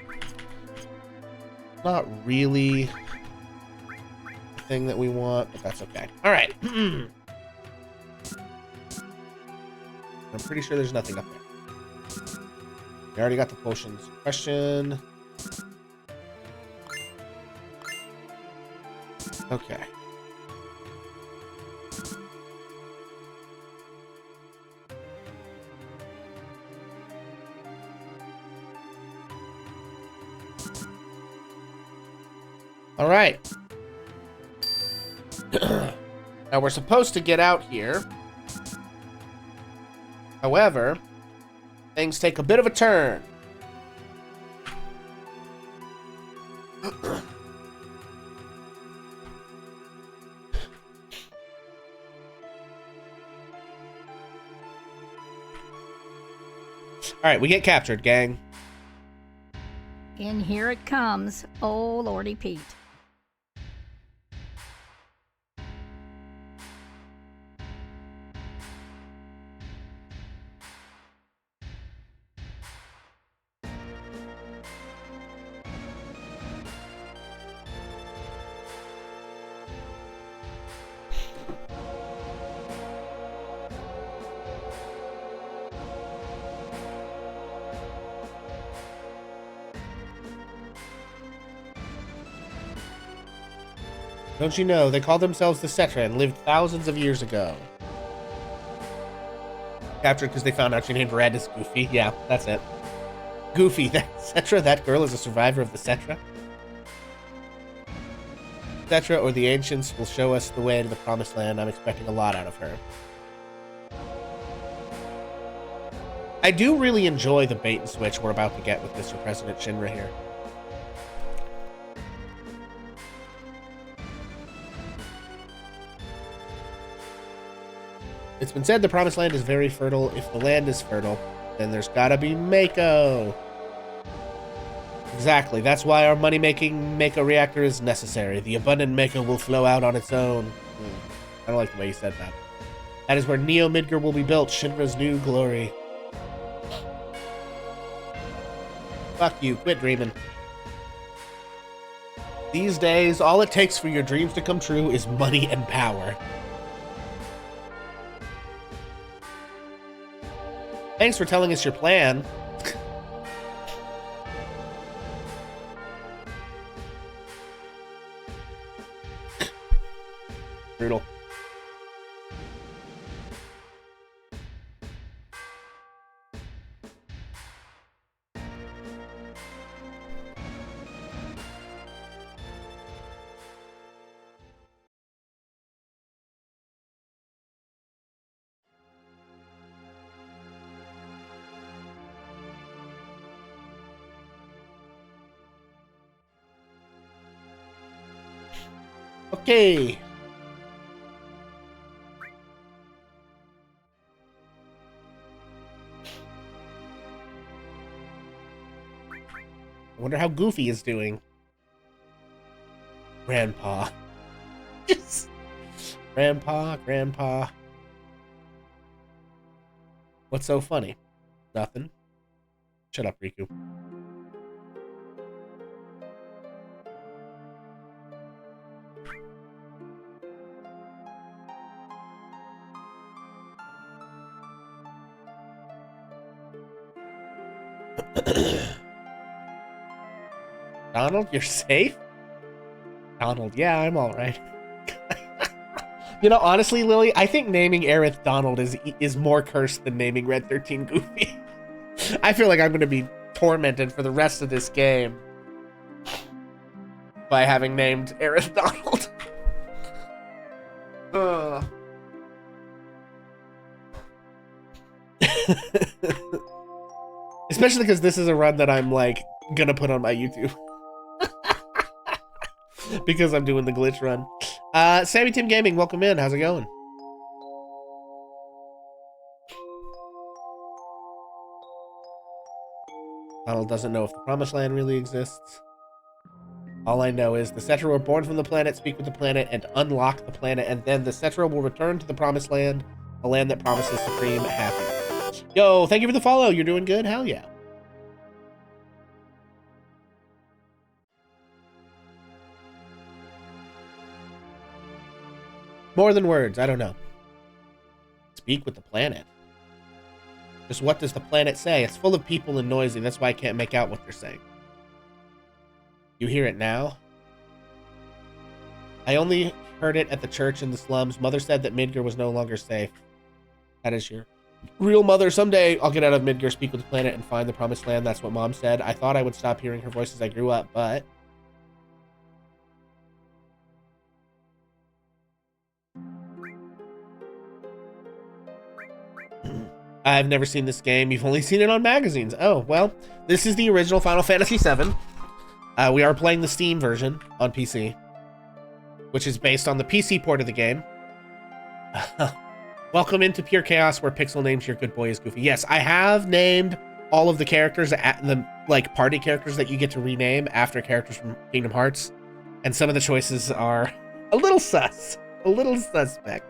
Not really the thing that we want, but that's okay. Alright. I'm pretty sure there's nothing up there. We already got the potions. Question. Okay. All right. Now we're supposed to get out here. However, things take a bit of a turn. All right, we get captured, gang. And here it comes, oh Lordy Pete. Don't you know, they called themselves the Cetra and lived thousands of years ago. Captured because they found out she named Red as Goofy. Yeah, that's it. Goofy, that Cetra, that girl is a survivor of the Cetra. Cetra or the Ancients will show us the way to the Promised Land. I'm expecting a lot out of her. I do really enjoy the bait and switch we're about to get with Mr. President Shinra here. It's been said the Promised Land is very fertile. If the land is fertile, then there's gotta be Mako. Exactly. That's why our money-making Mako reactor is necessary. The abundant Mako will flow out on its own. I don't like the way you said that. That is where Neo Midgar will be built, Shinra's new glory. Fuck you. Quit dreaming. These days, all it takes for your dreams to come true is money and power. Thanks for telling us your plan. Brutal. Okay. I wonder how Goofy is doing. Grandpa. Yes. Grandpa. What's so funny? Nothing. Shut up, Riku. Donald, you're safe? Donald, yeah, I'm alright. You know, honestly, Lily, I think naming Aerith Donald is more cursed than naming Red 13 Goofy. I feel like I'm going to be tormented for the rest of this game by having named Aerith Donald. Especially because this is a run that I'm, like, gonna put on my YouTube. Because I'm doing the glitch run. Sammy Tim Gaming, welcome in. How's it going? Donald doesn't know if the Promised Land really exists. All I know is the Cetra were born from the planet, speak with the planet, and unlock the planet, and then the Cetra will return to the Promised Land, a land that promises supreme happiness. Yo, thank you for the follow. You're doing good? Hell yeah. More than words, I don't know. Speak with the planet. Just what does the planet say? It's full of people and noisy, that's why I can't make out what they're saying. You hear it now? I only heard it at the church in the slums. Mother said that Midgar was no longer safe. That is your real mother. Someday I'll get out of Midgar, speak with the planet, and find the Promised Land. That's what Mom said. I thought I would stop hearing her voice as I grew up, but... I've never seen this game. You've only seen it on magazines. Oh, well, this is the original Final Fantasy VII. We are playing the Steam version on PC, which is based on the PC port of the game. Welcome into Pure Chaos, where Pixel names your good boy is Goofy. Yes, I have named all of the characters, the like party characters that you get to rename after characters from Kingdom Hearts, and some of the choices are a little sus, a little suspect.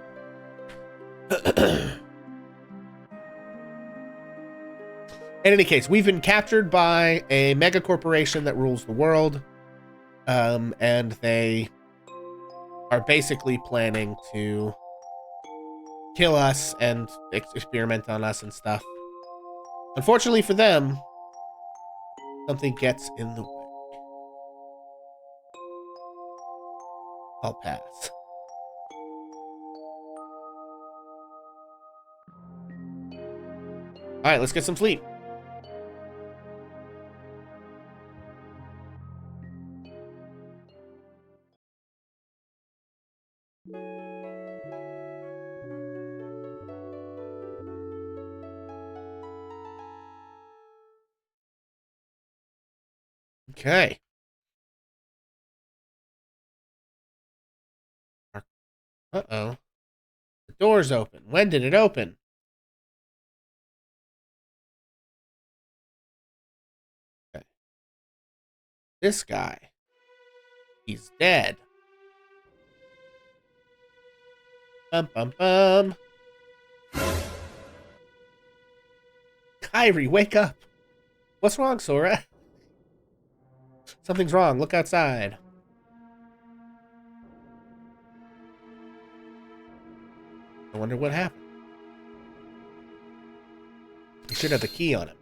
In any case, we've been captured by a mega corporation that rules the world, and they are basically planning to kill us and experiment on us and stuff. Unfortunately for them, something gets in the way. I'll pass. All right, let's get some sleep. Okay. Uh-oh. The door's open. When did it open? Okay. This guy. He's dead. Bum bum bum. Kyrie, wake up. What's wrong, Sora? Something's wrong. Look outside. I wonder what happened. He should have the key on him.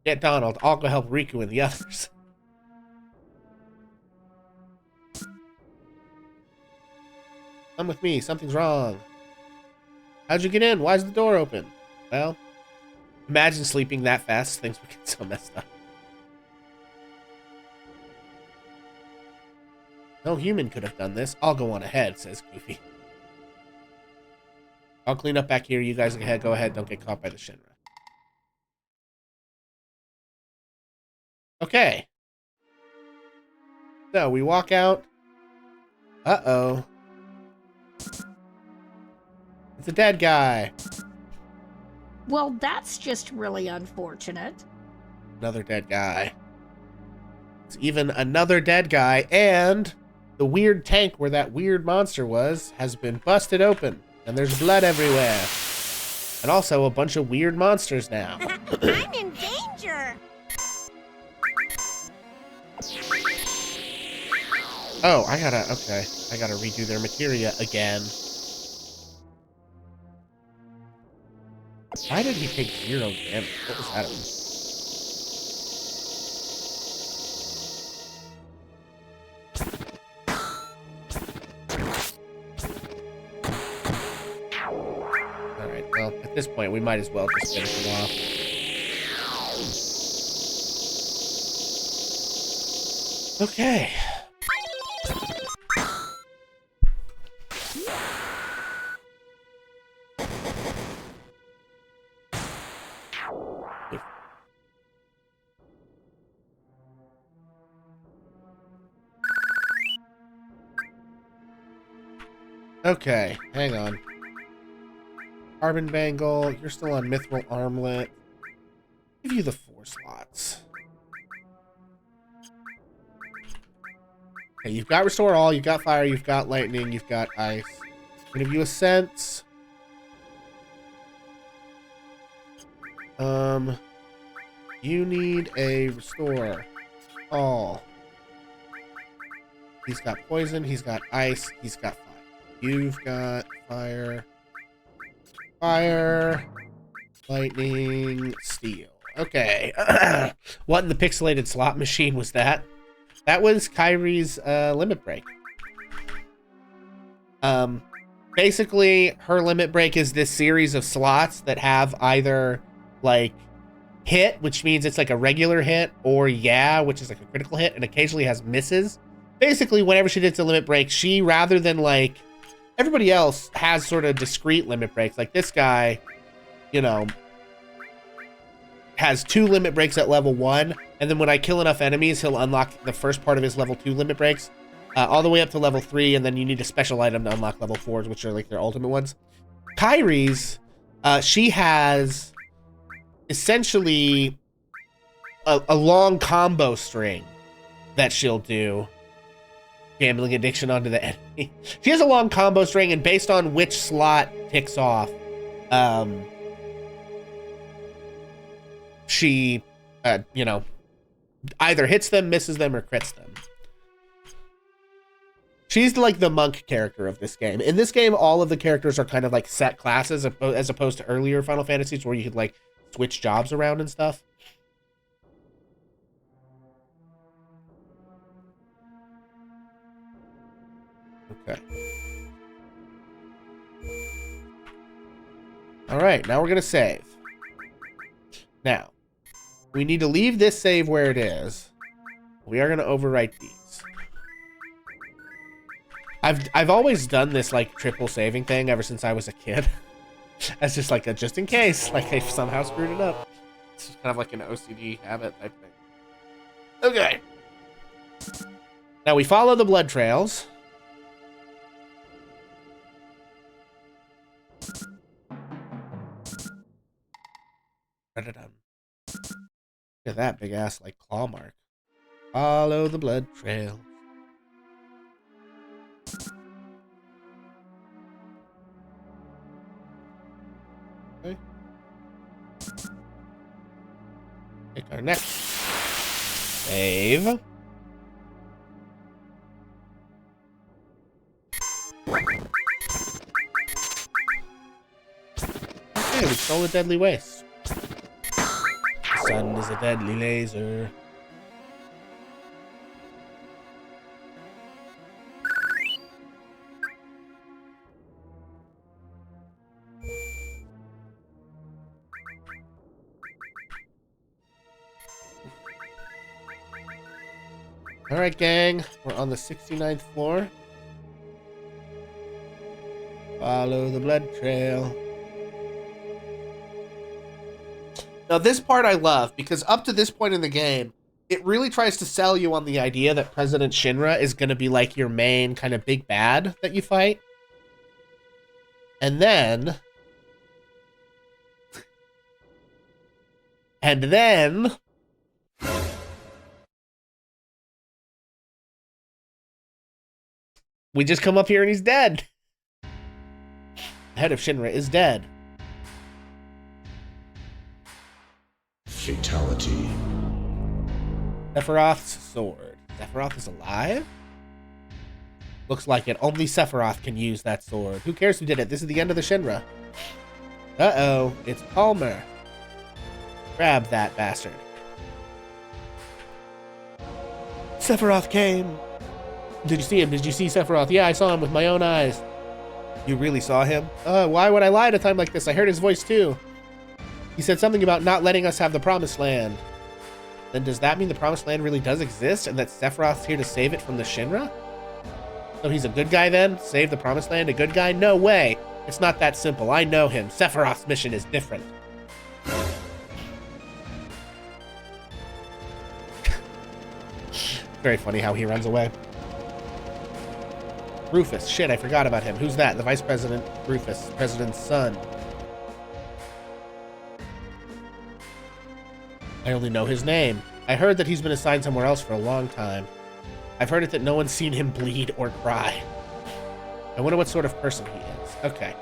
Get Donald. I'll go help Riku and the others. Come with me. Something's wrong. How'd you get in? Why's the door open? Well, imagine sleeping that fast. Things would get so messed up. No human could have done this. I'll go on ahead, says Goofy. I'll clean up back here. You guys go ahead. Don't get caught by the Shinra. Okay. So we walk out. Uh-oh. It's a dead guy. Well, that's just really unfortunate. Another dead guy. It's even another dead guy, and the weird tank where that weird monster was has been busted open, and there's blood everywhere. And also a bunch of weird monsters now. I'm in danger. Oh, I gotta redo their materia again. Why did he take 0 damage? What was that? Alright, well, at this point, we might as well just finish him off. Okay. Okay, hang on. Carbon Bangle, you're still on Mithril Armlet. Give you the 4 slots. Okay, you've got Restore All, you've got Fire, you've got Lightning, you've got Ice. Give you a Sense. You need a Restore All. He's got Poison, he's got Ice, he's got Fire. You've got Fire, Lightning, Steel. Okay. What in the pixelated slot machine was that? That was Kyrie's limit break. Basically, her limit break is this series of slots that have either, like, hit, which means it's like a regular hit, or yeah, which is like a critical hit, and occasionally has misses. Basically, whenever she did the limit break, she, rather than, like, everybody else has sort of discrete limit breaks. Like this guy, you know, has 2 limit breaks at level 1, and then when I kill enough enemies, he'll unlock the first part of his level 2 limit breaks, all the way up to level 3, and then you need a special item to unlock level 4s, which are like their ultimate ones. Kyrie's, she has essentially a long combo string that she'll do. Gambling addiction onto the enemy. She has a long combo string, and based on which slot ticks off, she, you know, either hits them, misses them, or crits them. She's like the monk character of this game. In this game, all of the characters are kind of like set classes, as opposed to earlier Final Fantasies where you could like switch jobs around and stuff. Okay. Alright, now we're going to save. Now, we need to leave this save where it is. We are going to overwrite these. I've always done this, like, triple saving thing ever since I was a kid. That's just like a just in case, like I somehow screwed it up. It's just kind of like an OCD habit type thing. Okay. Now we follow the blood trails. Look at that big ass like claw mark. Follow the blood trail. Okay. Take our next save. Okay, we stole a deadly waste. The sun is a deadly laser. Alright, gang. We're on the 69th floor. Follow the blood trail. Now, this part I love, because up to this point in the game, it really tries to sell you on the idea that President Shinra is going to be like your main kind of big bad that you fight. And then... we just come up here and he's dead. The head of Shinra is dead. Fatality. Sephiroth's sword. Sephiroth is alive? Looks like it. Only Sephiroth can use that sword. Who cares who did it? This is the end of the Shinra. Uh-oh. It's Palmer. Grab that bastard. Sephiroth came. Did you see him? Did you see Sephiroth? Yeah, I saw him with my own eyes. You really saw him? Why would I lie at a time like this? I heard his voice too. He said something about not letting us have the Promised Land. Then does that mean the Promised Land really does exist and that Sephiroth's here to save it from the Shinra? So he's a good guy then? Save the Promised Land, a good guy? No way. It's not that simple. I know him. Sephiroth's mission is different. Very funny how he runs away. Rufus. Shit, I forgot about him. Who's that? The Vice President Rufus, President's son. I only know his name. I heard that he's been assigned somewhere else for a long time. I've heard it that no one's seen him bleed or cry. I wonder what sort of person he is. Okay.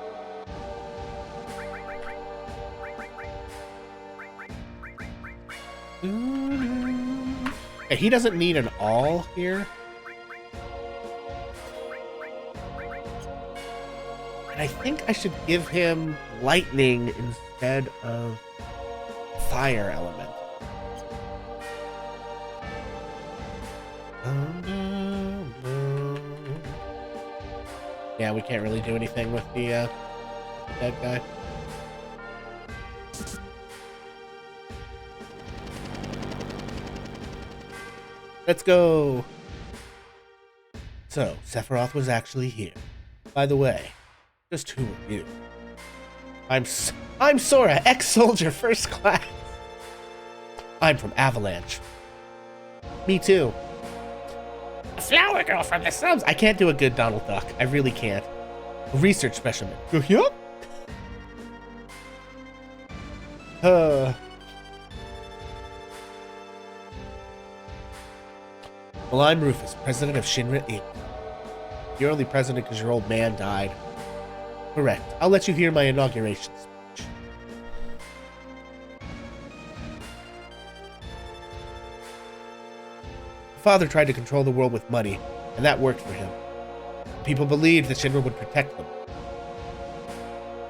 Okay, he doesn't need an all here. And I think I should give him lightning instead of fire element. Yeah, we can't really do anything with the dead guy. Let's go. So, Sephiroth was actually here. By the way, just who are you? I'm Sora, ex-soldier, first class. I'm from Avalanche. Me too. A flower girl from the subs. I can't do a good Donald Duck. I really can't. A research specimen. Yup. Well, I'm Rufus, president of Shinra Inc. You're only president because your old man died. Correct. I'll let you hear my inauguration speech. Father tried to control the world with money, and that worked for him. People believed that Shinra would protect them.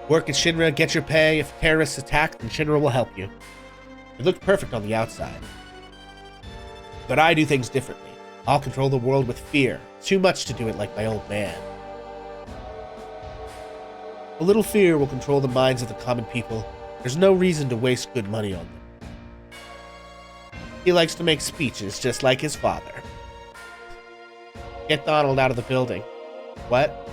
Work at Shinra, get your pay. If terrorists attack, then Shinra will help you. It looked perfect on the outside. But I do things differently. I'll control the world with fear. Too much to do it like my old man. A little fear will control the minds of the common people. There's no reason to waste good money on them. He likes to make speeches just like his father. Get Donald out of the building. What?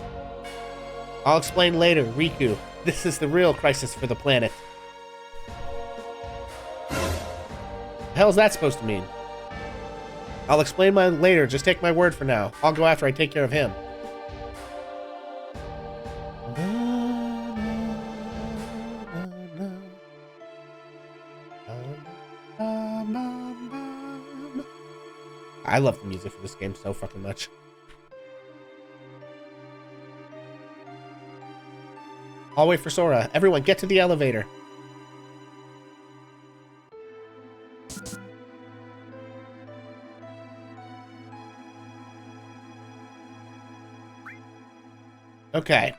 I'll explain later, Riku. This is the real crisis for the planet. The hell's that supposed to mean? I'll explain mine later, just take my word for now. I'll go after I take care of him. I love the music for this game so fucking much. I'll wait for Sora. Everyone, get to the elevator. Okay.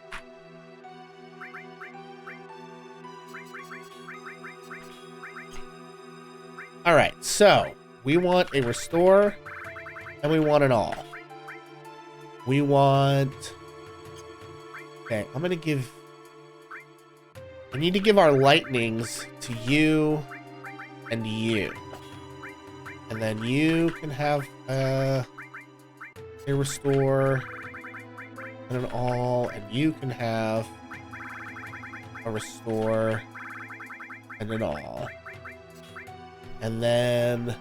Alright, so we want a restore and we want an all. We want... Okay, I'm gonna give... I need to give our lightnings to you and you. And then you can have a restore and an all, and you can have a restore and an all. And then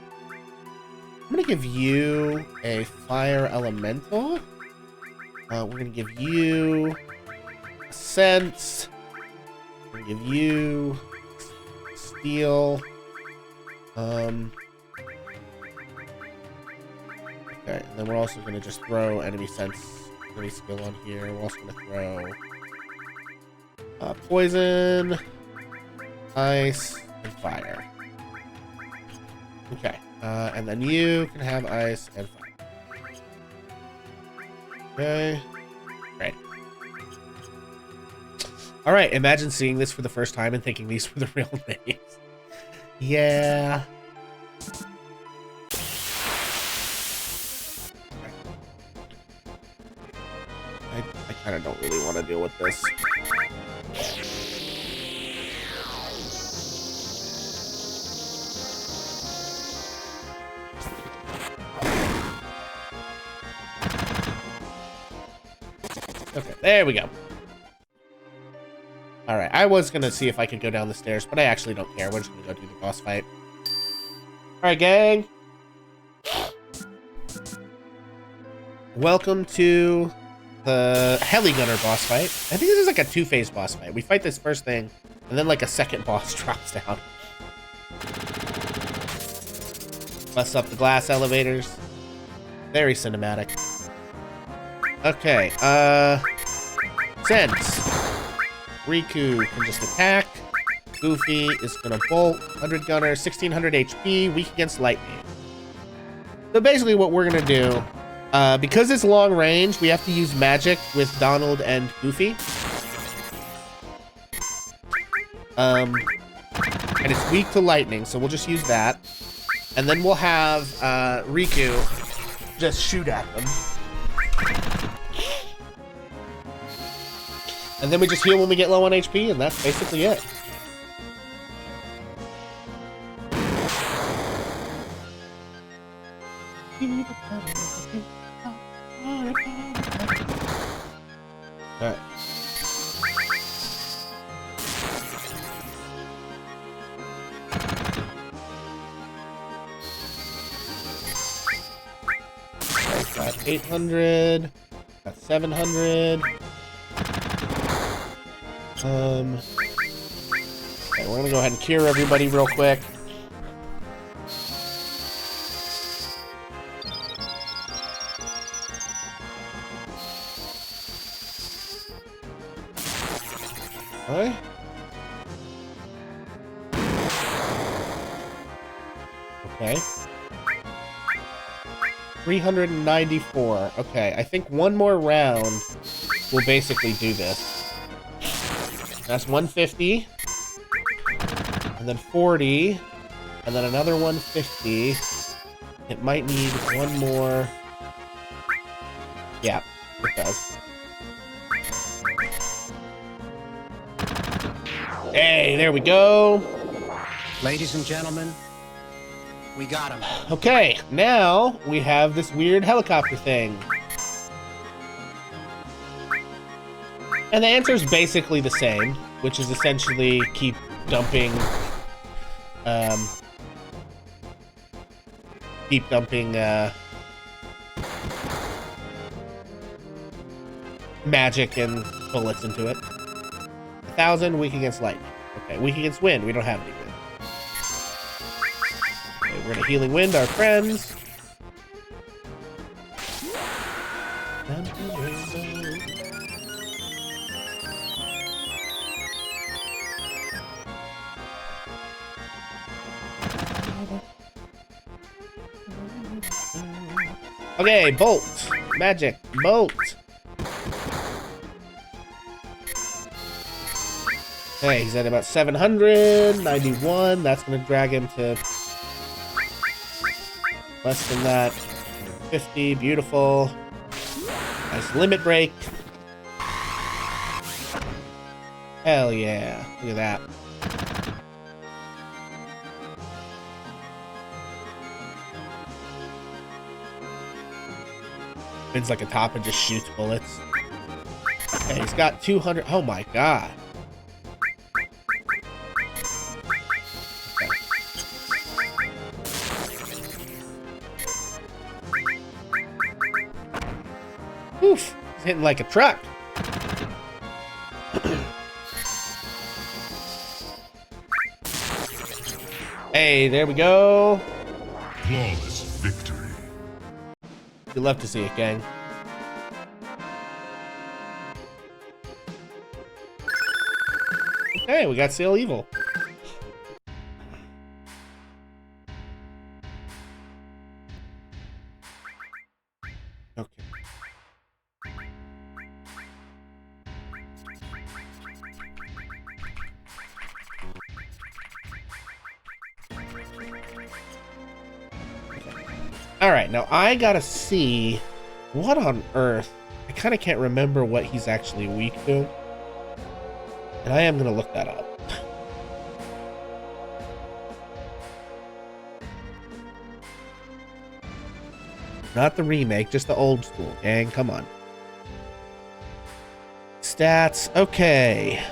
I'm gonna give you a fire elemental. We're gonna give you a sense. We're gonna give you steel. Okay, and then we're also gonna just throw enemy sense, enemy skill on here. We're also gonna throw poison, ice, and fire. Okay, and then you can have ice and fire. Okay, great. All right, imagine seeing this for the first time and thinking these were the real names. Yeah. I kind of don't really want to deal with this. Okay, there we go. Alright, I was gonna see if I could go down the stairs, but I actually don't care. We're just gonna go do the boss fight. Alright, gang. Welcome to the Heli Gunner boss fight. I think this is like a two-phase boss fight. We fight this first thing, and then like a second boss drops down. Bust up the glass elevators. Very cinematic. Okay, Sense. Riku can just attack. Goofy is gonna bolt. 100 gunner, 1600 HP, weak against lightning. So basically what we're gonna do, because it's long range, we have to use magic with Donald and Goofy. And it's weak to lightning, so we'll just use that. And then we'll have Riku just shoot at them. And then we just heal when we get low on HP, and that's basically it. Alright. Got 800. Got 700. Okay, we're gonna go ahead and cure everybody real quick. Okay. Okay. 394. Okay, I think one more round will basically do this. That's 150, and then 40, and then another 150. It might need one more. Yeah, it does. Hey, there we go. Ladies and gentlemen, we got him. Okay, now we have this weird helicopter thing. And the answer is basically the same, which is essentially keep dumping, magic and bullets into it. 1,000, weak against lightning. Okay, weak against wind. We don't have any wind. Okay, we're gonna healing wind our friends. Okay, bolt. Magic. Bolt. Okay, he's at about 791. That's going to drag him to less than that. 50. Beautiful. Nice limit break. Hell yeah. Look at that. Spins like a top and just shoots bullets. Okay, he's got 200. Oh my god. Oof, he's hitting like a truck. Hey, there we go. Flawless victory. You'd love to see it, gang. Okay, we got Sail Evil. Okay. Alright, now I gotta see what on earth. I kind of can't remember what he's actually weak to. And I am gonna look that up. Not the remake, just the old school, gang. Come on. Stats. Okay.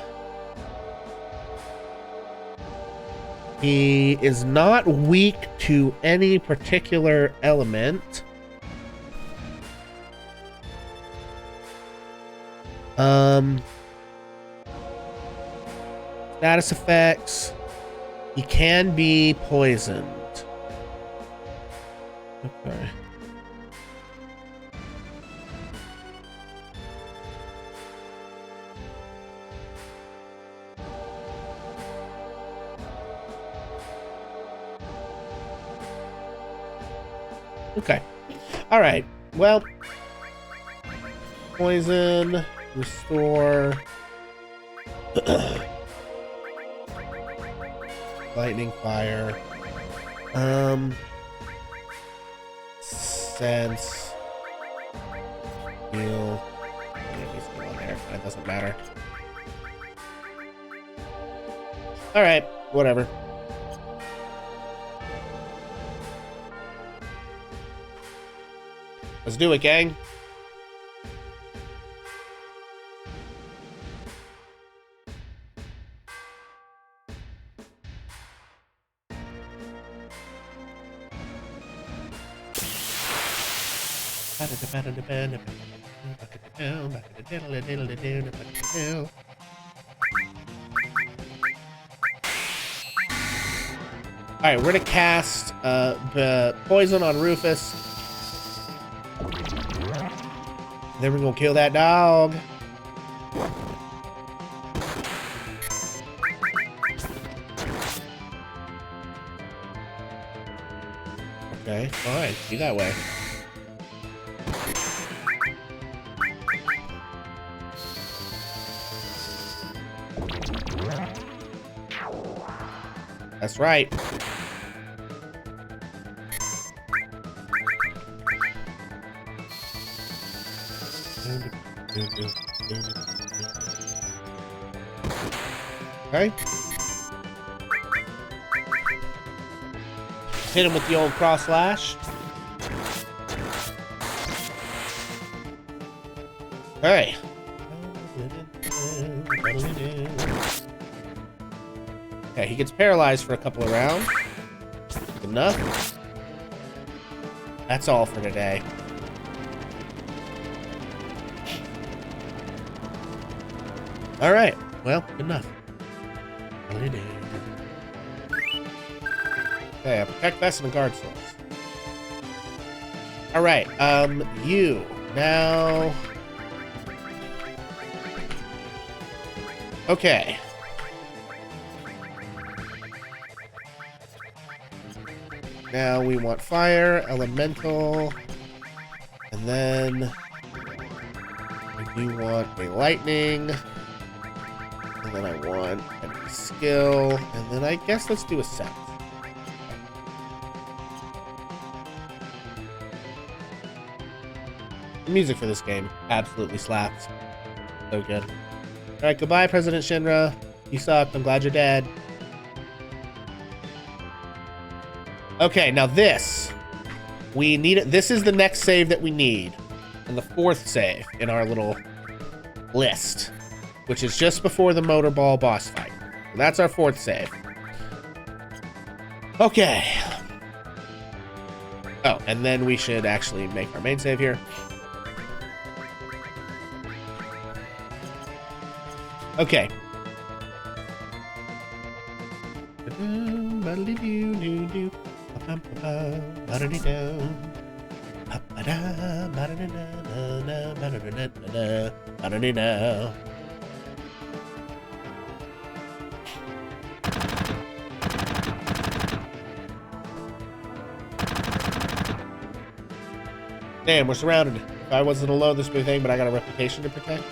He is not weak to any particular element. Status effects. He can be poisoned. Okay. Okay. All right. Well, poison, restore, lightning, fire, sense, heal. Yeah, he's still on there. That doesn't matter. All right. Whatever. Let's do it, gang. Alright, we're gonna cast poison on Rufus. Then we're gonna kill that dog. Okay, fine. Be that way. That's right. Okay. Hit him with the old cross slash. Hey. Okay, he gets paralyzed for a couple of rounds. Good enough. That's all for today. All right. Well, good enough. Okay, a protect vest and a guard source. All right. You now. Okay. Now we want fire, elemental, and then we do want a lightning, and then I want a skill, and then I guess let's do a sense. The music for this game absolutely slaps. So good. Alright, goodbye, President Shinra. You sucked. I'm glad you're dead. Okay, now this. We need it. This is the next save that we need. And the fourth save in our little list. Which is just before the Motorball boss fight. So that's our fourth save. Okay. Oh, and then we should actually make our main save here. Okay. Damn, we're surrounded. If I wasn't alone, this would be a thing, but I got a reputation to protect.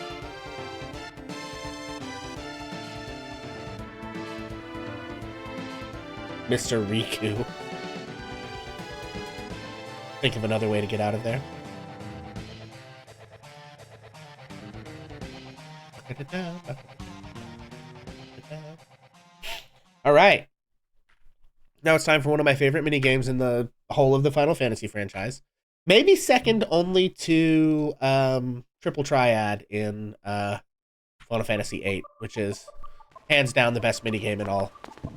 Mr. Riku. Think of another way to get out of there. All right. Now it's time for one of my favorite mini games in the whole of the Final Fantasy franchise. Maybe second only to Triple Triad in Final Fantasy VIII, which is hands down the best mini game in all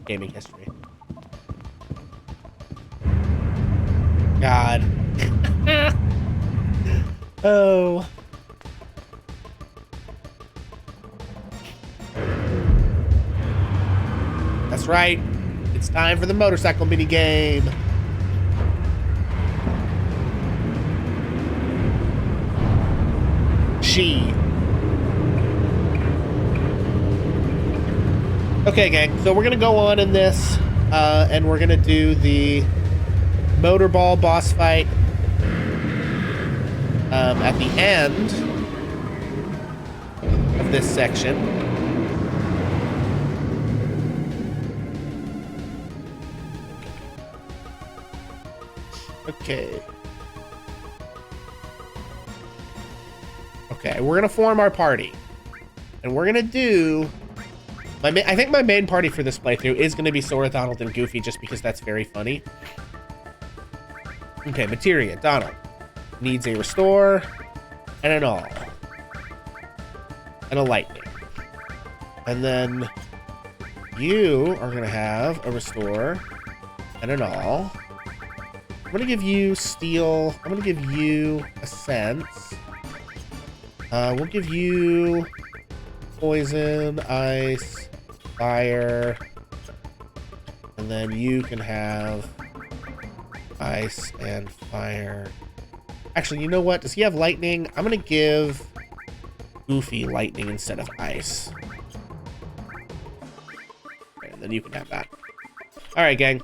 gaming history. God. Oh. That's right. It's time for the motorcycle mini game. Okay, gang. So we're gonna go on in this, and we're gonna do the Motorball boss fight at the end of this section. Okay. Okay, we're gonna form our party, and we're gonna do. I think my main party for this playthrough is gonna be Sora, Donald, and Goofy, just because that's very funny. Okay, materia. Donald needs a restore and an all. And a lightning. And then you are going to have a restore and an all. I'm going to give you steel. I'm going to give you a sense. We'll give you poison, ice, fire. And then you can have ice and fire. Actually, you know what? Does he have lightning? I'm gonna give Goofy lightning instead of ice. Okay, and then you can have that. Alright, gang.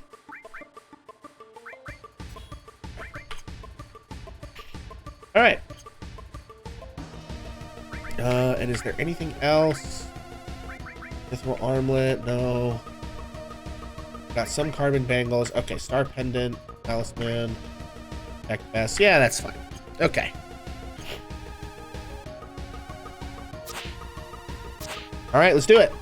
Alright. And is there anything else? Mithril armlet? No. Got some carbon bangles. Okay, star pendant. Talisman. Heck best. Yeah, that's fine. Okay. Alright, let's do it.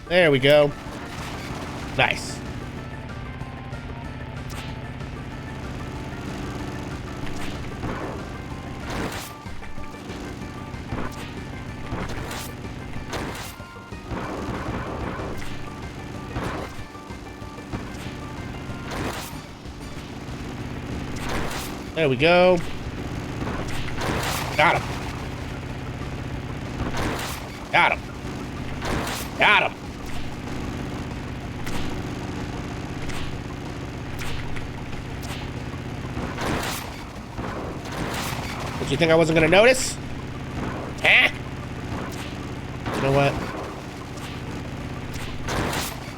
There we go. Nice. There we go. Got him. Got him. Got him. Did you think I wasn't gonna notice? Huh? You know what?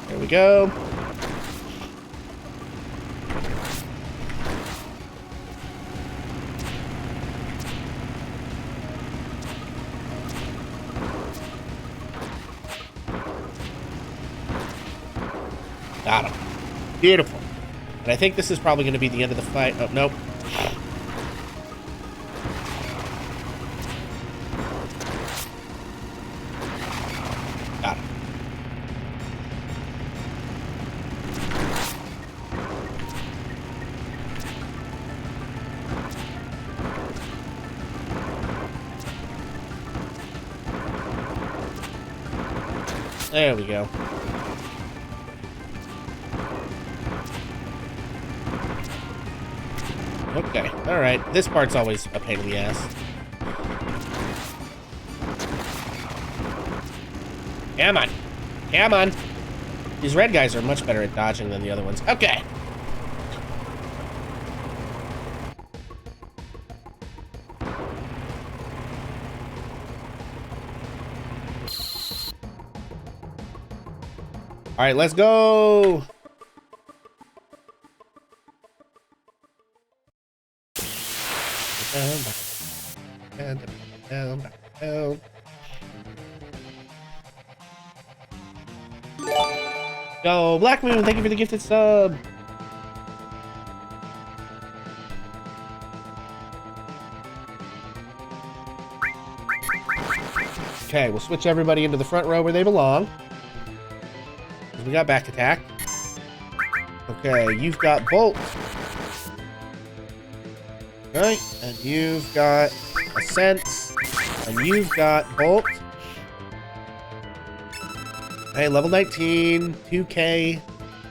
There we go. Got him. Beautiful. And I think this is probably going to be the end of the fight. Oh, nope. Got him. There we go. Okay, alright. This part's always a pain in the ass. Come on. Come on. These red guys are much better at dodging than the other ones. Okay. Alright, let's go! Go, Black Moon, thank you for the gifted sub. Okay, we'll switch everybody into the front row where they belong. Because we got back attack. Okay, you've got Bolt. Right, and you've got a Sense, and you've got Bolt. Hey, level 19, 2k,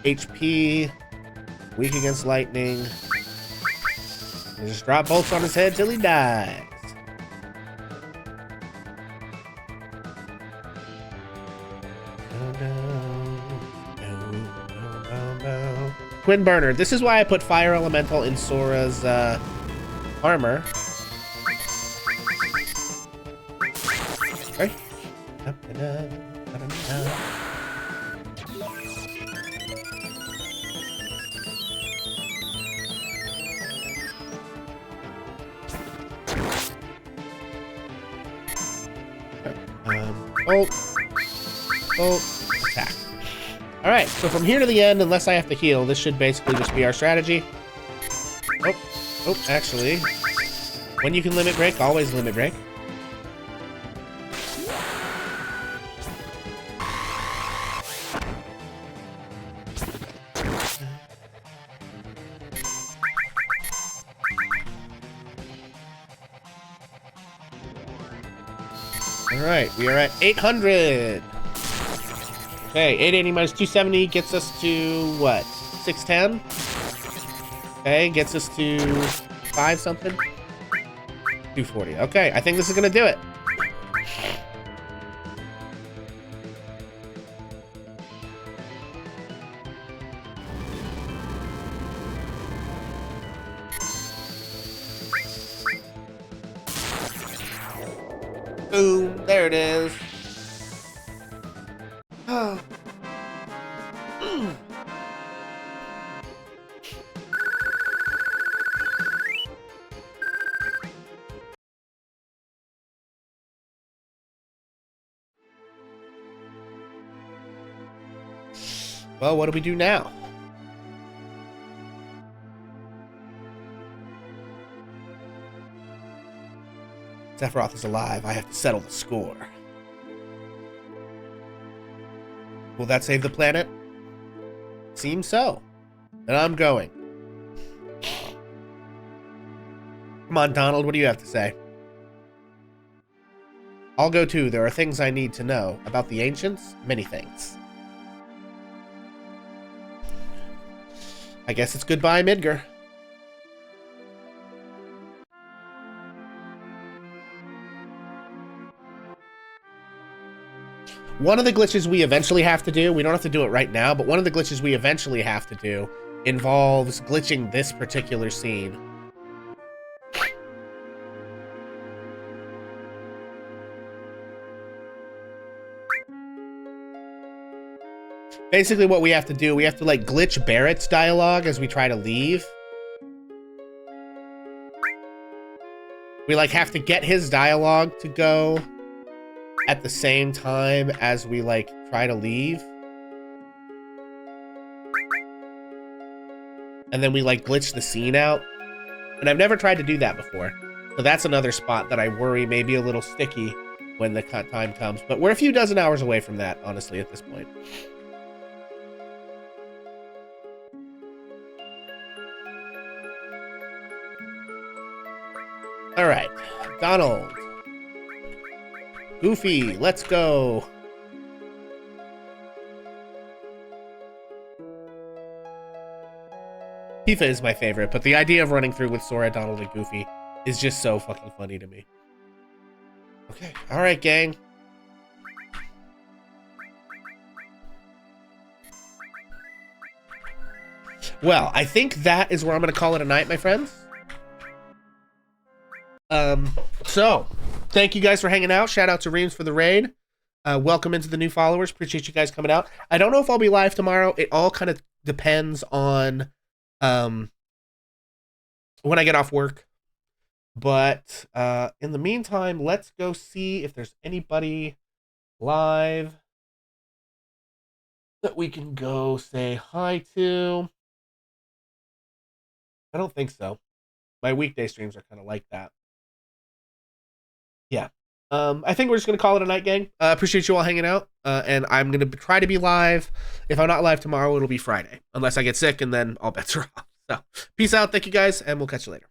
HP, weak against lightning. And just drop bolts on his head till he dies. Twin Burner. This is why I put Fire Elemental in Sora's armor. Okay. Bolt. Bolt. Attack. Alright, so from here to the end, unless I have to heal, this should basically just be our strategy. Oh, actually. When you can limit break, always limit break. Alright, we are at 800! Okay, 880 minus 270 gets us to, what, 610? Okay, gets us to 5 something? 240. Okay, I think this is gonna do it. Boom, there it is. Oh. Well, what do we do now? Sephiroth is alive. I have to settle the score. Will that save the planet? Seems so. Then I'm going. Come on, Donald, what do you have to say? I'll go too. There are things I need to know. About the ancients? Many things. I guess it's goodbye, Midgar. One of the glitches we eventually have to do, we don't have to do it right now, but one of the glitches we eventually have to do involves glitching this particular scene. Basically what we have to do, we have to like glitch Barrett's dialogue as we try to leave. We like have to get his dialogue to go at the same time as we like try to leave. And then we like glitch the scene out. And I've never tried to do that before. So that's another spot that I worry may be a little sticky when the time comes. But we're a few dozen hours away from that, honestly, at this point. All right, Donald. Goofy, let's go. Tifa is my favorite, but the idea of running through with Sora, Donald, and Goofy is just so fucking funny to me. Okay, all right, gang. Well, I think that is where I'm going to call it a night, my friends. So, thank you guys for hanging out. Shout out to Reams for the raid. Welcome into the new followers. Appreciate you guys coming out. I don't know if I'll be live tomorrow. It all kind of depends on when I get off work. But in the meantime, let's go see if there's anybody live that we can go say hi to. I don't think so. My weekday streams are kind of like that. Yeah. I think we're just going to call it a night, gang. Appreciate you all hanging out. And I'm going to try to be live. If I'm not live tomorrow, it'll be Friday. Unless I get sick, and then all bets are off. So, peace out. Thank you, guys, and we'll catch you later.